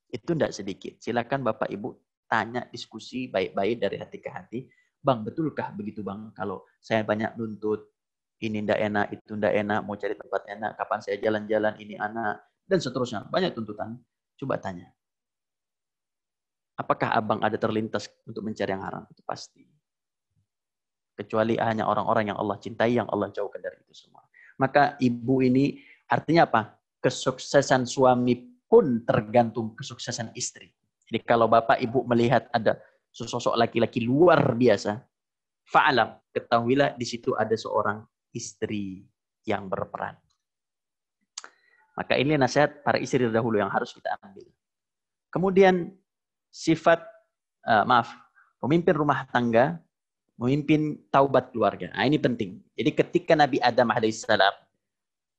Itu tidak sedikit. Silakan Bapak Ibu tanya, diskusi baik-baik dari hati ke hati. Bang, betulkah begitu Bang? Kalau saya banyak nuntut, ini ndak enak, itu ndak enak, mau cari tempat enak, kapan saya jalan-jalan, ini anak, dan seterusnya. Banyak tuntutan. Coba tanya. Apakah abang ada terlintas untuk mencari yang haram? Itu pasti. Kecuali hanya orang-orang yang Allah cintai, yang Allah jauhkan dari itu semua. Maka ibu ini artinya apa? Kesuksesan suami pun tergantung kesuksesan istri. Jadi kalau Bapak Ibu melihat ada sosok laki-laki luar biasa, fa'alam, ketahuilah di situ ada seorang istri yang berperan. Maka ini nasihat para istri terdahulu yang harus kita ambil. Kemudian sifat, pemimpin rumah tangga, memimpin taubat keluarga. Nah, ini penting. Jadi ketika Nabi Adam alaihissalam,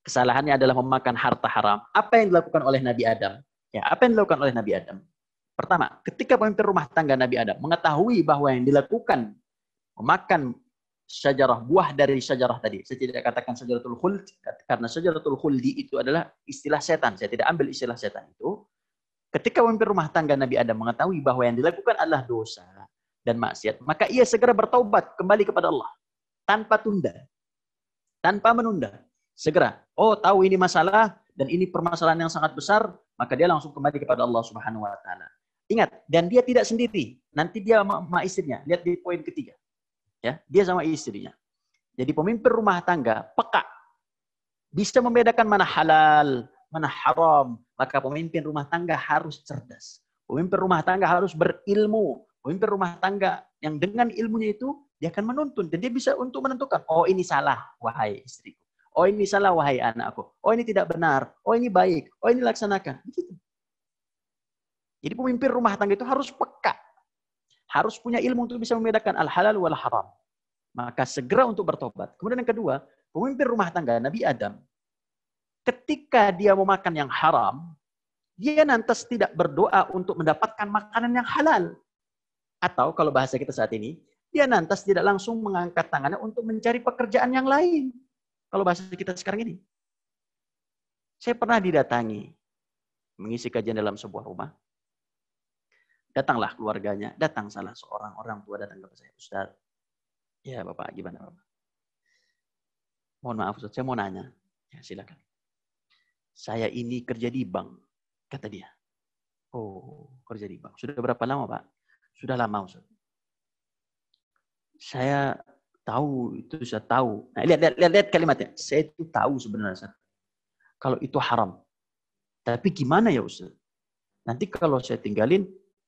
kesalahannya adalah memakan harta haram. Apa yang dilakukan oleh Nabi Adam? Ya, apa yang dilakukan oleh Nabi Adam? Pertama, ketika pemimpin rumah tangga Nabi Adam mengetahui bahwa yang dilakukan memakan syajarah, buah dari syajarah tadi. Saya tidak katakan syajaratul khuld, karena syajaratul khuldi itu adalah istilah setan. Saya tidak ambil istilah setan itu. Ketika pemimpin rumah tangga Nabi Adam mengetahui bahwa yang dilakukan adalah dosa dan maksiat, maka ia segera bertaubat kembali kepada Allah. Tanpa tunda. Tanpa menunda. Segera. Oh, tahu ini masalah, dan ini permasalahan yang sangat besar, maka dia langsung kembali kepada Allah Subhanahu wa taala. Ingat, dan dia tidak sendiri. Nanti dia sama istrinya. Lihat di poin ketiga. Ya, dia sama istrinya. Jadi pemimpin rumah tangga peka, bisa membedakan mana halal, mana haram. Maka pemimpin rumah tangga harus cerdas. Pemimpin rumah tangga harus berilmu. Pemimpin rumah tangga yang dengan ilmunya itu, dia akan menuntun. Dan dia bisa untuk menentukan, oh ini salah, wahai istriku. Oh ini salah, wahai anakku. Oh ini tidak benar. Oh ini baik. Oh ini laksanakan. Begitu. Jadi pemimpin rumah tangga itu harus peka. Harus punya ilmu untuk bisa membedakan al-halal wal haram. Maka segera untuk bertobat. Kemudian yang kedua, pemimpin rumah tangga Nabi Adam, ketika dia mau makan yang haram, dia lantas tidak berdoa untuk mendapatkan makanan yang halal. Atau kalau bahasa kita saat ini, dia lantas tidak langsung mengangkat tangannya untuk mencari pekerjaan yang lain. Kalau bahasa kita sekarang ini. Saya pernah didatangi, mengisi kajian dalam sebuah rumah. Datanglah keluarganya, datang salah seorang orang tua datang kepada saya. Ustaz, ya Bapak, gimana Bapak? Mohon maaf Ustaz, saya mau nanya. Ya silakan. Saya ini kerja di bank, kata dia. Oh, kerja di bank. Sudah berapa lama Pak? Sudah lama Ustaz. Saya tahu, itu saya tahu. Nah, lihat kalimatnya. Saya itu tahu sebenarnya Ustaz. Kalau itu haram. Tapi gimana ya Ustaz? Nanti kalau saya tinggalin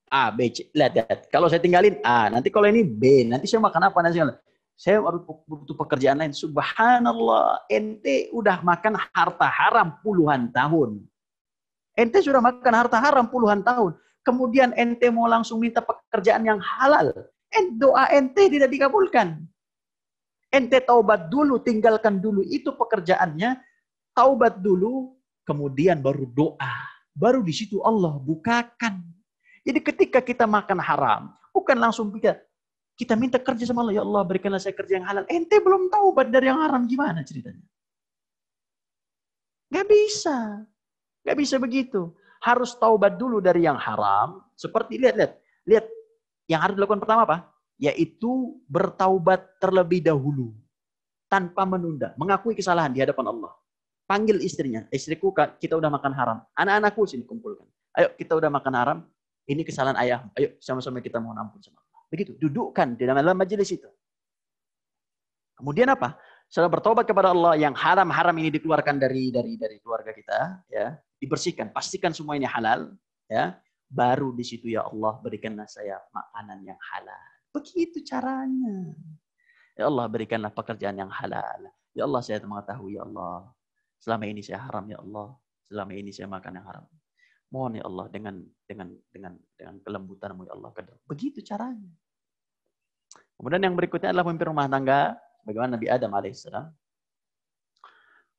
A, B, C. Lihat. Kalau saya tinggalin A, nanti kalau ini B, nanti saya makan apa? Nanti saya butuh pekerjaan lain. Subhanallah, ente udah makan harta haram puluhan tahun. Ente sudah makan harta haram puluhan tahun. Kemudian ente mau langsung minta pekerjaan yang halal. Doa ente tidak dikabulkan. Ente taubat dulu, tinggalkan dulu itu pekerjaannya. Taubat dulu, kemudian baru doa. Baru di situ Allah bukakan. Jadi ketika kita makan haram, bukan langsung kita minta kerja sama Allah. Ya Allah, berikanlah saya kerja yang halal. Ente belum taubat dari yang haram, gimana ceritanya? Gak bisa. Gak bisa begitu. Harus taubat dulu dari yang haram. Seperti lihat. Yang harus dilakukan pertama apa? Yaitu bertaubat terlebih dahulu. Tanpa menunda. Mengakui kesalahan di hadapan Allah. Panggil istrinya. Istriku, kita udah makan haram. Anak-anakku sini kumpulkan. Ayo, kita udah makan haram. Ini kesalahan ayah. Ayo, sama-sama kita mohon ampun sama Allah. Begitu. Dudukkan di dalam majelis itu. Kemudian apa? Setelah bertobat kepada Allah, yang haram-haram ini dikeluarkan dari keluarga kita, ya, dibersihkan, pastikan semua ini halal, ya. Baru di situ ya Allah berikanlah saya makanan yang halal. Begitu caranya. Ya Allah berikanlah pekerjaan yang halal. Ya Allah saya mengetahui ya Allah. Selama ini saya haram ya Allah. Selama ini saya makan yang haram. Mohon ya Allah dengan kelembutan-Mu ya Allah. Begitu caranya. Kemudian yang berikutnya adalah pemimpin rumah tangga. Bagaimana Nabi Adam alaihissalam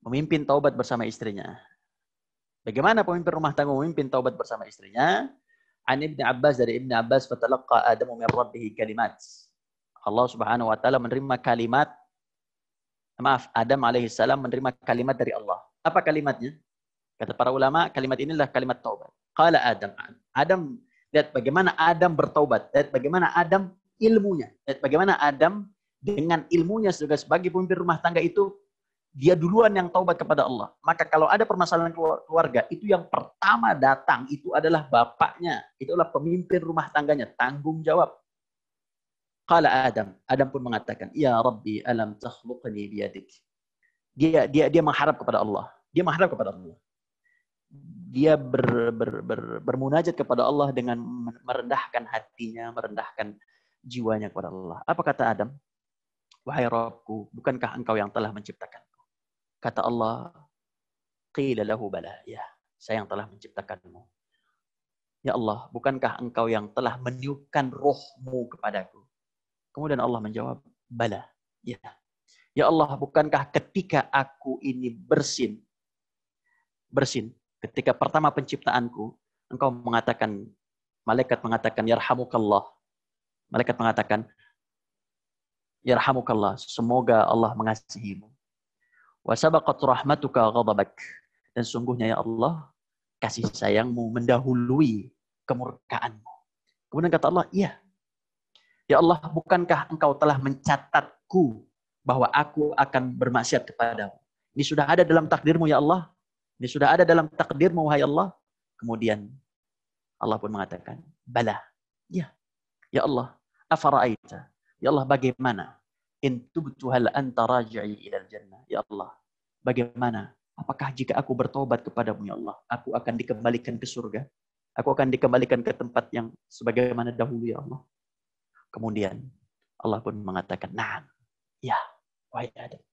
memimpin taubat bersama istrinya. Bagaimana pemimpin rumah tangga memimpin taubat bersama istrinya? An Ibnu Abbas, dari Ibnu Abbas, fatalaqqa Adamu min rabbih kalimat. Allah Subhanahu wa taala menerima kalimat, Adam alaihissalam menerima kalimat dari Allah. Apa kalimatnya? Kata para ulama, kalimat inilah kalimat taubat. Qala Adam, lihat bagaimana Adam bertaubat. Lihat bagaimana Adam ilmunya. Lihat bagaimana Adam dengan ilmunya sebagai pemimpin rumah tangga itu, dia duluan yang taubat kepada Allah. Maka kalau ada permasalahan keluarga, itu yang pertama datang, itu adalah bapaknya. Itu adalah pemimpin rumah tangganya, tanggung jawab. Qala Adam pun mengatakan, Ya Rabbi, alam takhluqni biyadik. Dia mengharap kepada Allah. Dia mengharap kepada Allah. Dia bermunajat kepada Allah dengan merendahkan hatinya, merendahkan jiwanya kepada Allah. Apa kata Adam? Wahai Rabbku, bukankah engkau yang telah menciptakanku? Kata Allah, qila lahu bala, ya, saya yang telah menciptakanmu. Ya Allah, bukankah engkau yang telah meniupkan rohmu kepadaku? Kemudian Allah menjawab, bala, ya. Ya Allah, bukankah ketika aku ini bersin, ketika pertama penciptaanku, engkau mengatakan, malaikat mengatakan, yarhamukallah. Malaikat mengatakan, yarhamukallah, semoga Allah mengasihimu. Wa sabaqat rahmatuka ghadabak. Dan sungguhnya ya Allah, kasih sayangmu mendahului kemurkaanmu. Kemudian kata Allah, iya. Ya Allah, bukankah engkau telah mencatatku bahwa aku akan bermaksiat kepadamu? Ini sudah ada dalam takdirmu ya Allah. Ini sudah ada dalam takdirmu, wahai Allah. Kemudian Allah pun mengatakan, bala. Ya, ya Allah. Afara'aita. Ya Allah, bagaimana? In tubtu hal anta raji'i ilal jannah. Ya Allah, bagaimana? Apakah jika aku bertobat kepadamu, ya Allah, aku akan dikembalikan ke surga? Aku akan dikembalikan ke tempat yang sebagaimana dahulu, ya Allah. Kemudian Allah pun mengatakan, nah, ya, wahai Adam.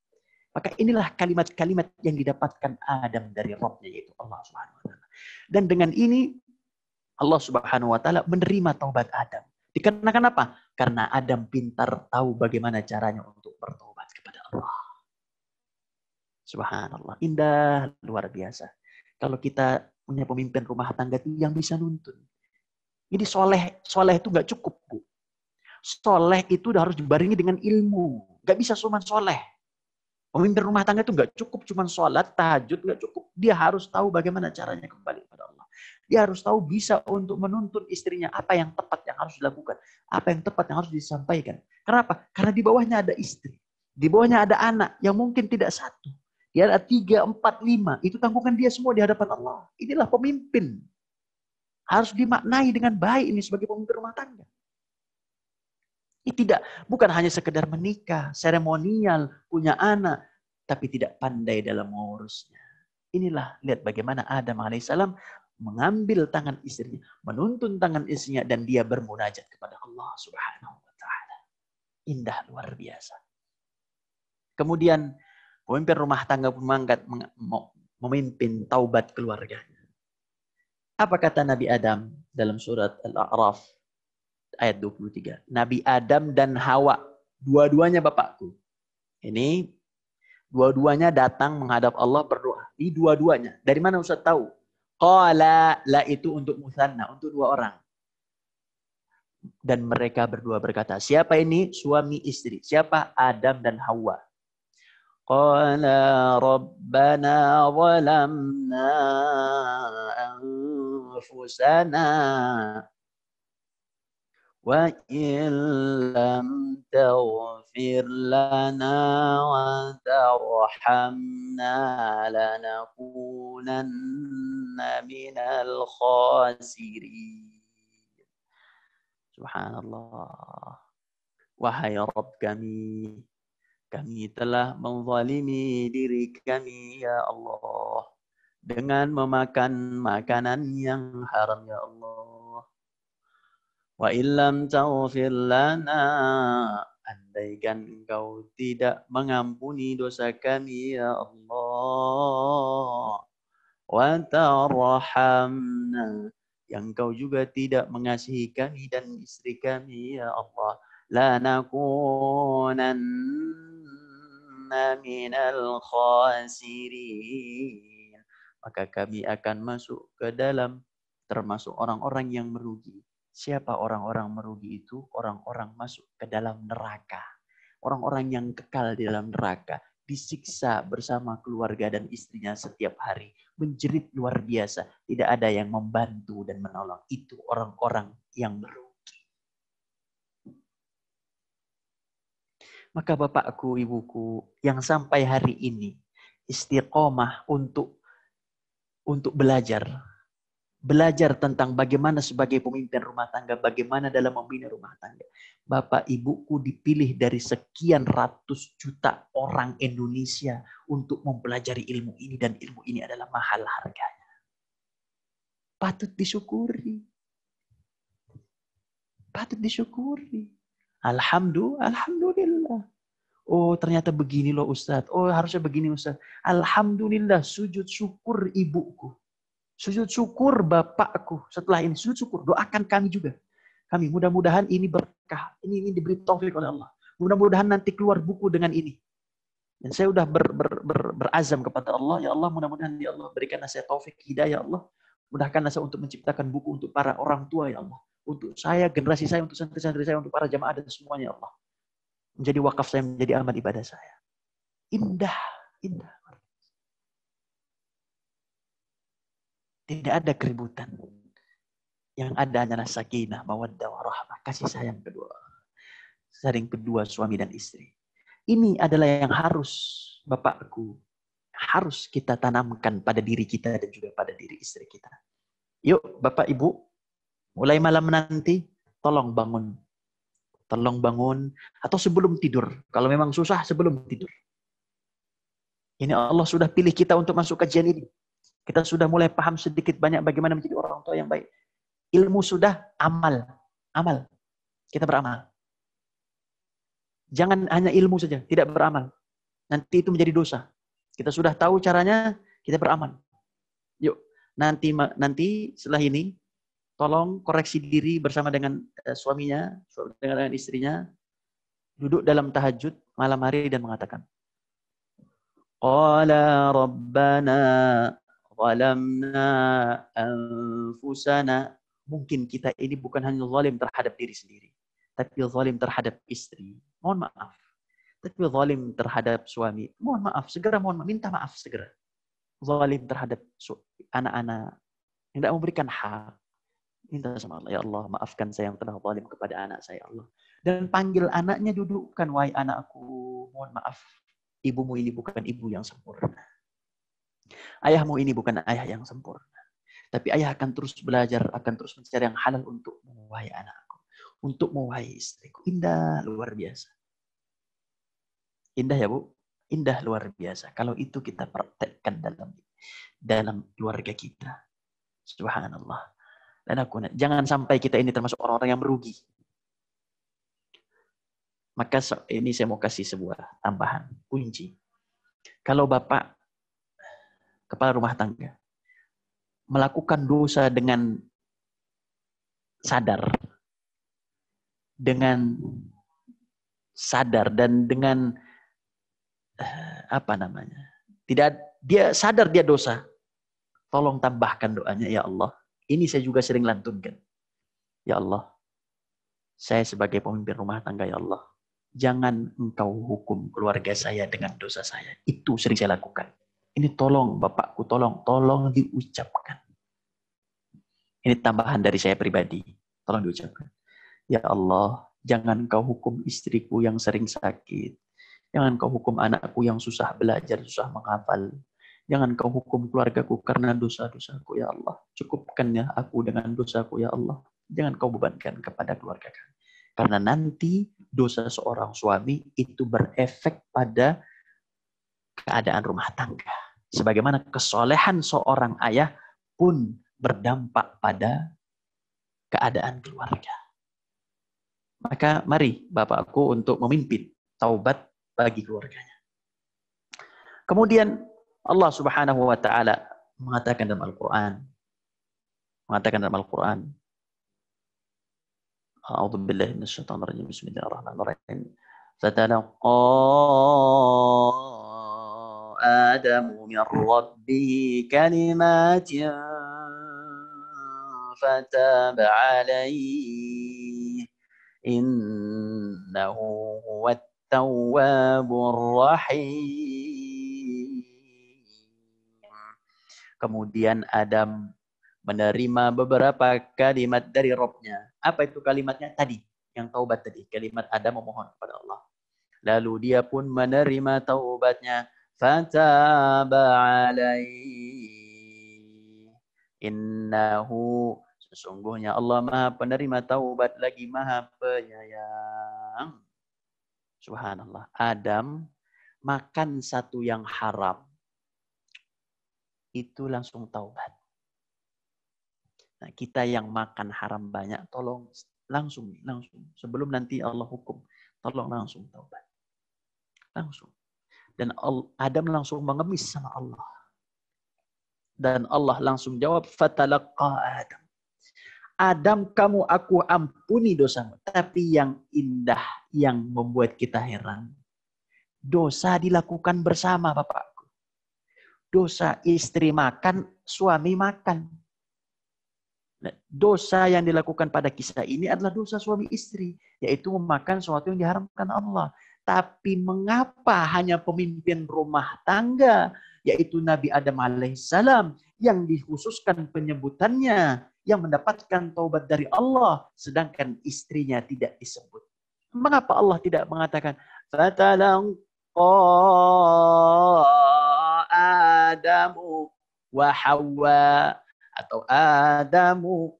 Maka inilah kalimat-kalimat yang didapatkan Adam dari Rabb-nya, yaitu Allah Subhanahu wa taala. Dan dengan ini Allah Subhanahu wa taala menerima taubat Adam. Dikarenakan apa? Karena Adam pintar tahu bagaimana caranya untuk bertobat kepada Allah. Subhanallah, indah, luar biasa. Kalau kita punya pemimpin rumah tangga itu yang bisa nuntun. Jadi soleh itu nggak cukup, Bu. Soleh itu harus dibarengi dengan ilmu. Nggak bisa cuma soleh. Pemimpin rumah tangga itu nggak cukup cuma sholat, tahajud, nggak cukup. Dia harus tahu bagaimana caranya kembali kepada Allah. Dia harus tahu bisa untuk menuntun istrinya apa yang tepat yang harus dilakukan. Apa yang tepat yang harus disampaikan. Kenapa? Karena di bawahnya ada istri. Di bawahnya ada anak yang mungkin tidak satu. Dia ada 3, 4, 5. Itu tanggungan dia semua di hadapan Allah. Inilah pemimpin. Harus dimaknai dengan baik ini sebagai pemimpin rumah tangga. Bukan hanya sekedar menikah, seremonial, punya anak, tapi tidak pandai dalam mengurusnya. Inilah, lihat bagaimana Adam alaihissalam mengambil tangan istrinya, menuntun tangan istrinya, dan dia bermunajat kepada Allah Subhanahu wa taala. Indah, luar biasa. Kemudian pemimpin rumah tangga pun memimpin taubat keluarganya. Apa kata Nabi Adam dalam surat Al-A'raf ayat 23. Nabi Adam dan Hawa, dua-duanya bapakku. Ini dua-duanya datang menghadap Allah berdoa. Ini dua-duanya. Dari mana Ustaz tahu? Qala, la itu untuk musanna, untuk 2 orang. Dan mereka berdua berkata, siapa ini? Suami istri. Siapa? Adam dan Hawa. Qala rabbana zalamna anfusana wa illam taghfir lana wa tarhamna lanakunanna minal khasirin. Subhanallah. Wahai Rabb kami telah menzalimi diri kami, ya Allah, dengan memakan makanan yang haram, ya Allah. Wa illam taghfir lana, andaikan Engkau tidak mengampuni dosa kami, ya Allah. Wa tarhamna, yang Engkau juga tidak mengasihi kami dan istri kami, ya Allah. Lanakunanna minal khasirin, maka kami akan masuk ke dalam termasuk orang-orang yang merugi. Siapa orang-orang merugi itu? Orang-orang masuk ke dalam neraka. Orang-orang yang kekal di dalam neraka. Disiksa bersama keluarga dan istrinya setiap hari. Menjerit luar biasa. Tidak ada yang membantu dan menolong. Itu orang-orang yang merugi. Maka bapakku, ibuku, yang sampai hari ini istiqomah untuk belajar. Belajar tentang bagaimana sebagai pemimpin rumah tangga, bagaimana dalam membina rumah tangga. Bapak ibuku dipilih dari sekian ratus juta orang Indonesia untuk mempelajari ilmu ini, dan ilmu ini adalah mahal harganya. Patut disyukuri. Patut disyukuri. Alhamdulillah. Oh, ternyata begini loh Ustadz. Oh, harusnya begini Ustadz. Alhamdulillah, sujud syukur ibuku. Sujud syukur bapakku. Setelah ini sujud syukur, doakan kami juga. Kami mudah-mudahan ini berkah. Ini diberi taufik oleh Allah. Mudah-mudahan nanti keluar buku dengan ini. Dan saya sudah berazam kepada Allah. Ya Allah, mudah-mudahan ya Allah berikanlah saya taufik hidayah, ya Allah. Mudahkanlah saya untuk menciptakan buku untuk para orang tua, ya Allah. Untuk saya, generasi saya, untuk santri-santri saya, untuk para jamaah dan semuanya, ya Allah. Menjadi wakaf saya, menjadi amal ibadah saya. Indah, indah. Tidak ada keributan. Yang ada hanyalah sakinah, mawaddah, warahmah, kasih sayang kedua. Saling kedua suami dan istri. Ini adalah yang harus bapakku, harus kita tanamkan pada diri kita dan juga pada diri istri kita. Yuk Bapak Ibu, mulai malam nanti tolong bangun. Tolong bangun atau sebelum tidur. Kalau memang susah sebelum tidur. Ini Allah sudah pilih kita untuk masuk kajian ini. Kita sudah mulai paham sedikit banyak bagaimana menjadi orang tua yang baik. Ilmu sudah, amal. Amal. Kita beramal. Jangan hanya ilmu saja, tidak beramal. Nanti itu menjadi dosa. Kita sudah tahu caranya, kita beramal. Yuk, nanti setelah ini, tolong koreksi diri bersama dengan suaminya, dengan istrinya, duduk dalam tahajud malam hari dan mengatakan, Qala Rabbana zalamna anfusana. Mungkin kita ini bukan hanya zalim terhadap diri sendiri, tapi zalim terhadap istri. Mohon maaf. Tapi zalim terhadap suami. Mohon maaf, segera mohon maaf, minta maaf segera. Zalim terhadap anak-anak. Tidak memberikan hak. Minta sama Allah, ya Allah, maafkan saya yang telah zalim kepada anak saya, Allah. Dan panggil anaknya, dudukkan, wahai anakku, mohon maaf. Ibumu ini bukan ibu yang sempurna. Ayahmu ini bukan ayah yang sempurna. Tapi ayah akan terus belajar, akan terus mencari yang halal untuk wahai anakku. Untuk wahai istriku. Indah, luar biasa. Indah ya Bu? Indah luar biasa. Kalau itu kita praktekkan dalam keluarga kita. Subhanallah. Dan jangan sampai kita ini termasuk orang-orang yang merugi. Maka ini saya mau kasih sebuah tambahan, kunci. Kalau Bapak, kepala rumah tangga, melakukan dosa dengan sadar dan dengan tidak, dia sadar dia dosa, tolong tambahkan doanya, ya Allah. Ini saya juga sering lantunkan. Ya Allah, saya sebagai pemimpin rumah tangga, ya Allah, jangan engkau hukum keluarga saya dengan dosa saya. Itu sering saya lakukan. Ini tolong Bapakku, tolong diucapkan. Ini tambahan dari saya pribadi. Tolong diucapkan. Ya Allah, jangan engkau hukum istriku yang sering sakit. Jangan engkau hukum anakku yang susah belajar, susah menghafal. Jangan engkau hukum keluargaku karena dosa-dosaku, ya Allah. Cukupkan ya aku dengan dosaku, ya Allah. Jangan kau bebankan kepada keluarga kami. Karena nanti dosa seorang suami itu berefek pada keadaan rumah tangga. Sebagaimana kesolehan seorang ayah pun berdampak pada keadaan keluarga. Maka mari Bapakku untuk memimpin taubat bagi keluarganya. Kemudian Allah Subhanahu wa taala mengatakan dalam Al-Qur'an. A'udzu billahi minasyaitonir rajim. Bismillahirrahmanirrahim. Fatalaqa Adamu min rabbih kalimatin fataba alaihi innahu huwat tawwabur rahim. Kemudian Adam menerima beberapa kalimat dari Rabb-nya. Apa itu kalimatnya? Tadi, yang taubat tadi. Kalimat Adam memohon kepada Allah. Lalu dia pun menerima taubatnya. Fataba alaihi. Innahu. Sesungguhnya Allah Maha penerima taubat lagi Maha penyayang. Subhanallah. Adam makan satu yang haram. Itu langsung taubat. Nah, kita yang makan haram banyak, tolong langsung. Sebelum nanti Allah hukum, tolong langsung taubat. Langsung. Dan Adam langsung mengemis sama Allah. Dan Allah langsung jawab, Fatalaqa Adam. Adam, kamu aku ampuni dosamu. Tapi yang indah, yang membuat kita heran, dosa dilakukan bersama Bapakku. Dosa istri makan, suami makan. Dosa yang dilakukan pada kisah ini adalah dosa suami istri, yaitu memakan sesuatu yang diharamkan Allah. Tapi mengapa hanya pemimpin rumah tangga, yaitu Nabi Adam alaihissalam, yang dikhususkan penyebutannya, yang mendapatkan taubat dari Allah, sedangkan istrinya tidak disebut? Mengapa Allah tidak mengatakan Fatalaqa Adamu wa Hawa, atau Adamu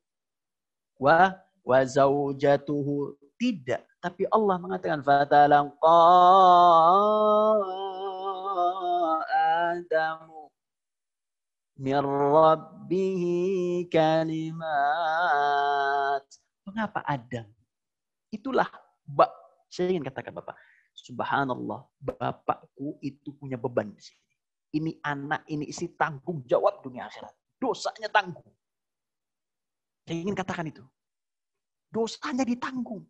wa zaujatuhu. Tidak, tapi Allah mengatakan fatalaqa Adamu min rabbihi kalimat. Mengapa Adam? Itulah saya ingin katakan Bapak, subhanallah, bapakku itu punya beban di sini. Ini anak, ini istri, tanggung jawab dunia akhirat. Dosanya tanggung. Saya ingin katakan itu. Dosanya ditanggung.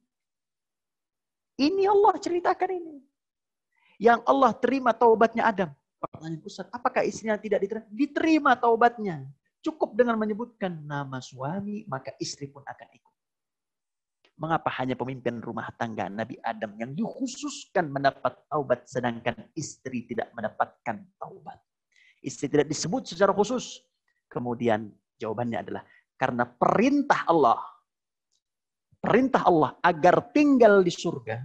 Ini Allah ceritakan ini. Yang Allah terima taubatnya Adam. Pertanyaan Ustaz, apakah istrinya tidak diterima? Diterima taubatnya. Cukup dengan menyebutkan nama suami, maka istri pun akan ikut. Mengapa hanya pemimpin rumah tangga Nabi Adam yang dikhususkan mendapat taubat, sedangkan istri tidak mendapatkan taubat? Istri tidak disebut secara khusus. Kemudian jawabannya adalah karena perintah Allah agar tinggal di surga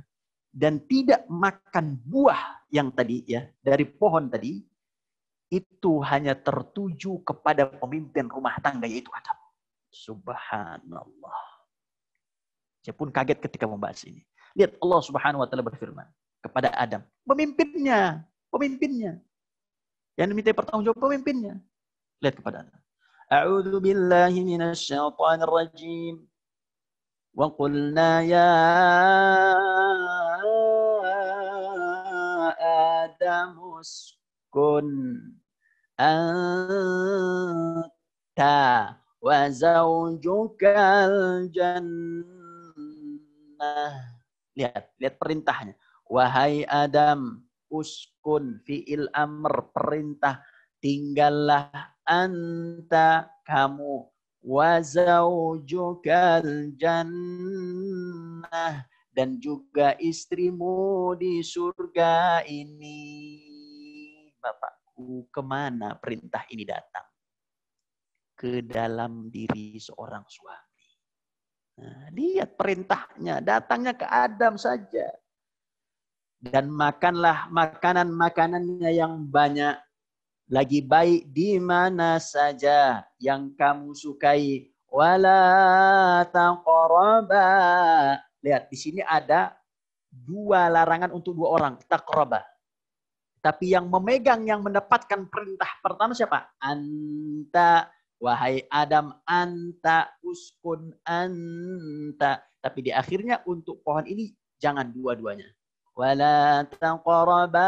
dan tidak makan buah yang tadi ya dari pohon tadi, itu hanya tertuju kepada pemimpin rumah tangga yaitu Adam. Subhanallah. Saya pun kaget ketika membahas ini. Lihat Allah Subhanahu wa taala berfirman kepada Adam, pemimpinnya. Yang diminta pertanggungjawab pemimpinnya. Lihat kepada Adam. A'udzu billahi minasy syaithanir rajim. Wa qulna ya Adam uskun anta wa zaujukal jannah. Lihat perintahnya. Wahai Adam, uskun fi'il amr, perintah, tinggallah anta, kamu, wa zaujukal jannah, dan juga istrimu di surga ini. Bapakku, kemana perintah ini datang? Ke dalam diri seorang suami. Nah, lihat perintahnya, datangnya ke Adam saja. Dan makanlah makanan-makanannya yang banyak. Lagi baik di mana saja yang kamu sukai. Wala taqraba. Lihat, di sini ada dua larangan untuk dua orang. Taqraba. Tapi yang memegang, yang mendapatkan perintah pertama siapa? Anta. Wahai Adam, anta, uskun anta. Tapi di akhirnya untuk pohon ini jangan dua-duanya. Wala taqraba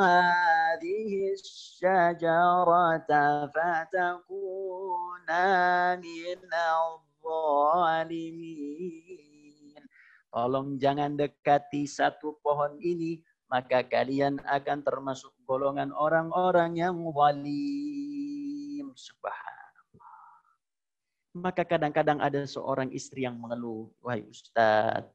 hadhihi syajarata fatakuna minadh dhalimin. Tolong jangan dekati satu pohon ini, maka kalian akan termasuk golongan orang-orang yang zalim. Subhanallah. Maka kadang-kadang ada seorang istri yang mengeluh, wahai Ustaz,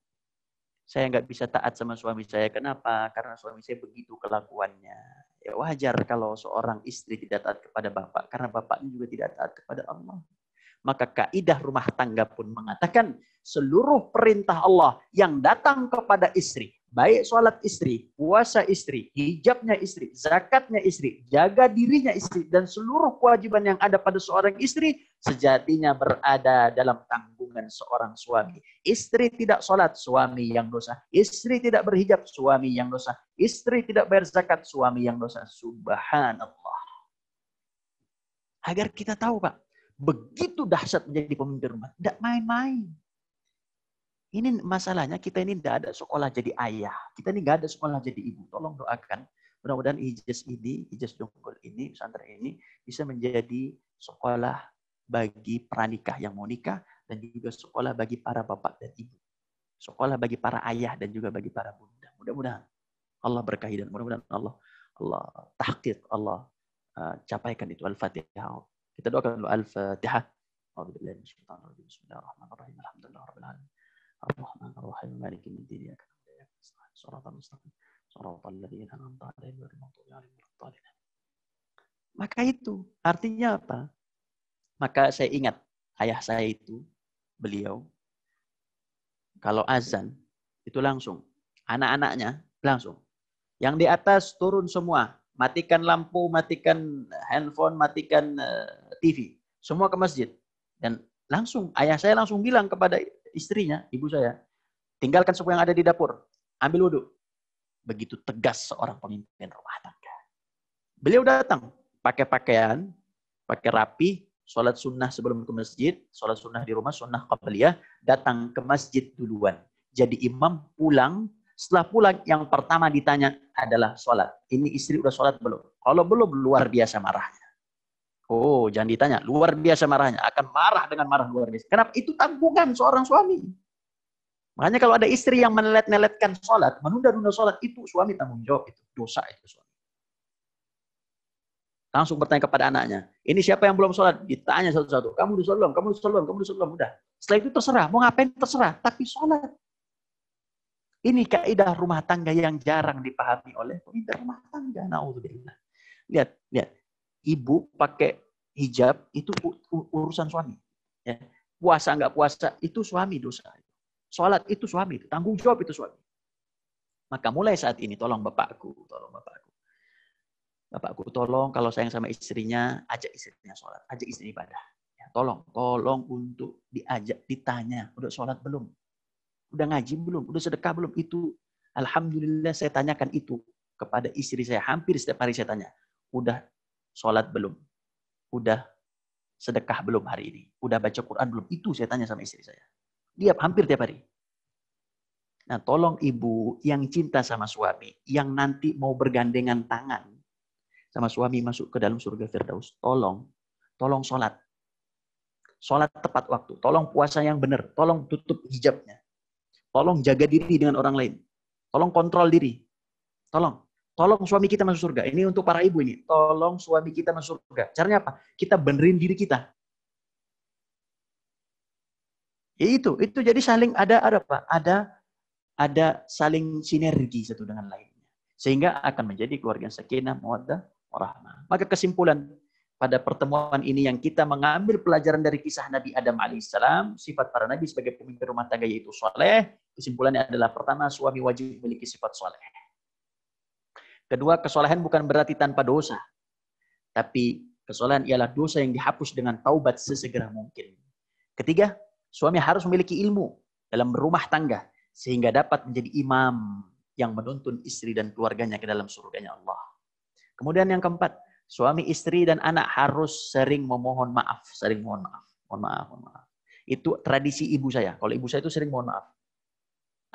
saya nggak bisa taat sama suami saya. Kenapa? Karena suami saya begitu kelakuannya. Ya wajar kalau seorang istri tidak taat kepada bapak, karena bapaknya juga tidak taat kepada Allah. Maka kaidah rumah tangga pun mengatakan seluruh perintah Allah yang datang kepada istri, baik sholat istri, puasa istri, hijabnya istri, zakatnya istri, jaga dirinya istri, dan seluruh kewajiban yang ada pada seorang istri sejatinya berada dalam tanggungan seorang suami. Istri tidak sholat, suami yang dosa. Istri tidak berhijab, suami yang dosa. Istri tidak bayar zakat, suami yang dosa. Subhanallah. Agar kita tahu, Pak, begitu dahsyat menjadi pemimpin rumah. Tidak main-main. Ini masalahnya, kita ini tidak ada sekolah jadi ayah. Kita ini tidak ada sekolah jadi ibu. Tolong doakan. Mudah-mudahan Ijaz Dongkol ini, pesantren ini bisa menjadi sekolah bagi pranikah yang mau nikah, dan juga sekolah bagi para bapak dan ibu. Sekolah bagi para ayah dan juga bagi para bunda. Mudah-mudahan Allah berkahi dan mudah-mudahan Allah tahqiq, Allah capaikan itu. Al-Fatihah. Kita doakan dulu Al-Fatihah. Bismillahirrahmanirrahim. Alhamdulillahirabbil alamin. Ar-Rahmanir-Rahim. Maliki yaumiddin. Iyyaka na'budu wa iyyaka nasta'in. Shiratal mustaqim. Shiratal ladzina an'amta 'alaihim ghairil maghdubi 'alaihim waladdallin. Maka itu artinya apa? Maka saya ingat ayah saya itu, beliau kalau azan itu langsung anak-anaknya langsung. Yang di atas turun semua, matikan lampu, matikan handphone, matikan TV. Semua ke masjid. Dan langsung, ayah saya langsung bilang kepada istrinya, ibu saya, tinggalkan semua yang ada di dapur. Ambil wudhu. Begitu tegas seorang pemimpin rumah tangga. Beliau datang, pakai pakaian, pakai rapi, sholat sunnah sebelum ke masjid, sholat sunnah di rumah, sunnah qabliyah, datang ke masjid duluan. Jadi imam pulang, setelah pulang yang pertama ditanya adalah sholat. Ini istri udah sholat belum? Kalau belum, luar biasa marahnya. Oh, jangan ditanya, luar biasa marahnya. Akan marah dengan marah luar biasa. Kenapa? Itu tanggungan seorang suami. Makanya kalau ada istri yang menelet-neletkan sholat, menunda-nunda sholat, itu suami tanggung jawab. Itu dosa itu suami. Langsung bertanya kepada anaknya, ini siapa yang belum sholat? Ditanya satu-satu, kamu udah sholat belum? Kamu udah sholat belum? Kamu udah sholat belum? Udah. Setelah itu terserah, mau ngapain terserah, tapi sholat. Ini kaidah rumah tangga yang jarang dipahami oleh pemimpin rumah tangga. Naudzubillah. Lihat, lihat. Ibu pakai hijab, itu urusan suami. Ya. Puasa nggak puasa, itu suami dosa. Sholat itu suami, tanggung jawab itu suami. Maka mulai saat ini, tolong bapakku. Bapakku tolong kalau sayang sama istrinya, ajak istrinya sholat, ajak istri ibadah. Ya, tolong untuk diajak, ditanya, udah sholat belum? Udah ngaji belum? Udah sedekah belum? Itu, alhamdulillah saya tanyakan itu kepada istri saya. Hampir setiap hari saya tanya, udah sholat belum? Udah sedekah belum hari ini? Udah baca Quran belum? Itu saya tanya sama istri saya. Dia hampir tiap hari. Nah, tolong ibu yang cinta sama suami, yang nanti mau bergandengan tangan sama suami masuk ke dalam surga Firdaus, tolong sholat. Sholat tepat waktu. Tolong puasa yang benar. Tolong tutup hijabnya. Tolong jaga diri dengan orang lain. Tolong kontrol diri. Tolong suami kita masuk surga. Ini untuk para ibu ini. Tolong suami kita masuk surga. Caranya apa? Kita benerin diri kita. Ya itu jadi saling ada apa? Ada saling sinergi satu dengan lainnya. Sehingga akan menjadi keluarga sakinah, mawaddah, warahmah. Maka kesimpulan pada pertemuan ini yang kita mengambil pelajaran dari kisah Nabi Adam alaihissalam, sifat para nabi sebagai pemimpin rumah tangga yaitu soleh. Kesimpulannya adalah pertama, suami wajib memiliki sifat soleh. Kedua, kesolehan bukan berarti tanpa dosa. Tapi kesolehan ialah dosa yang dihapus dengan taubat sesegera mungkin. Ketiga, suami harus memiliki ilmu dalam berumah tangga sehingga dapat menjadi imam yang menuntun istri dan keluarganya ke dalam surganya Allah. Kemudian yang keempat, suami, istri, dan anak harus sering memohon maaf. Sering mohon maaf. Mohon maaf. Itu tradisi ibu saya. Kalau ibu saya itu sering mohon maaf.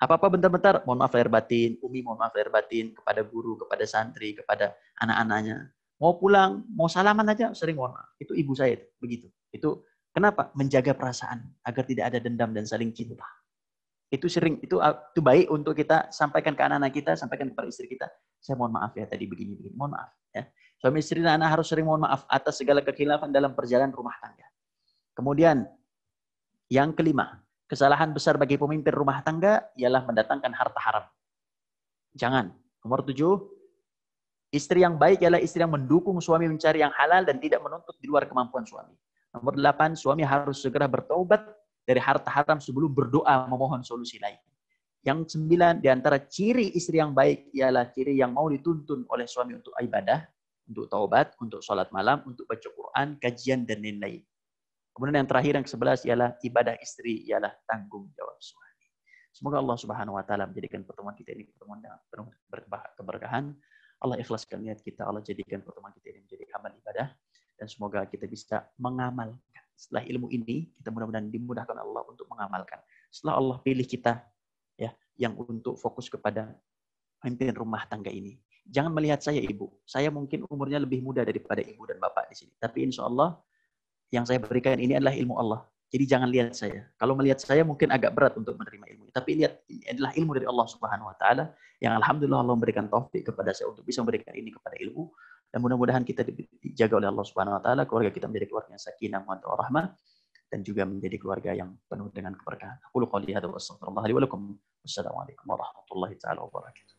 Apa-apa bentar-bentar, mohon maaf lahir batin. Umi mohon maaf lahir batin kepada guru, kepada santri, kepada anak-anaknya. Mau pulang, mau salaman aja, sering mohon maaf. Itu ibu saya. Begitu. Itu kenapa? Menjaga perasaan agar tidak ada dendam dan saling cinta. Itu sering, itu baik untuk kita sampaikan ke anak-anak kita, sampaikan kepada istri kita. Saya mohon maaf ya tadi begini. Mohon maaf ya. Suami istri dan anak harus sering mohon maaf atas segala kekhilafan dalam perjalanan rumah tangga. Kemudian yang kelima, kesalahan besar bagi pemimpin rumah tangga ialah mendatangkan harta haram. Jangan. Nomor 7, istri yang baik ialah istri yang mendukung suami mencari yang halal dan tidak menuntut di luar kemampuan suami. Nomor 8, suami harus segera bertaubat dari harta haram sebelum berdoa memohon solusi lain. Yang 9, di antara ciri istri yang baik ialah ciri yang mau dituntun oleh suami untuk ibadah, untuk taubat, untuk sholat malam, untuk baca Quran, kajian, dan lain-lain. Kemudian yang terakhir, yang ke-11 ialah ibadah istri ialah tanggung jawab suami. Semoga Allah Subhanahu wa taala menjadikan pertemuan kita ini pertemuan yang penuh keberkahan. Allah ikhlaskan niat kita, Allah jadikan pertemuan kita ini menjadi amal ibadah, dan semoga kita bisa mengamalkan. Setelah ilmu ini, kita mudah-mudahan dimudahkan Allah untuk mengamalkan. Setelah Allah pilih kita, ya, yang untuk fokus kepada pemimpin rumah tangga ini. Jangan melihat saya ibu. Saya mungkin umurnya lebih muda daripada ibu dan bapak di sini. Tapi insya Allah yang saya berikan ini adalah ilmu Allah. Jadi jangan lihat saya. Kalau melihat saya mungkin agak berat untuk menerima ilmu. Tapi lihat, ini adalah ilmu dari Allah Subhanahu wa taala yang alhamdulillah Allah memberikan taufik kepada saya untuk bisa memberikan ini kepada ilmu. Dan mudah-mudahan kita dijaga oleh Allah Subhanahu wa taala, keluarga kita menjadi keluarga yang sakinah, mawaddah, warahmah, dan juga menjadi keluarga yang penuh dengan keberkahan. Aku qouli hadza wa astaghfirullah li wa lakum. Wassalamualaikum warahmatullahi taala wabarakatuh.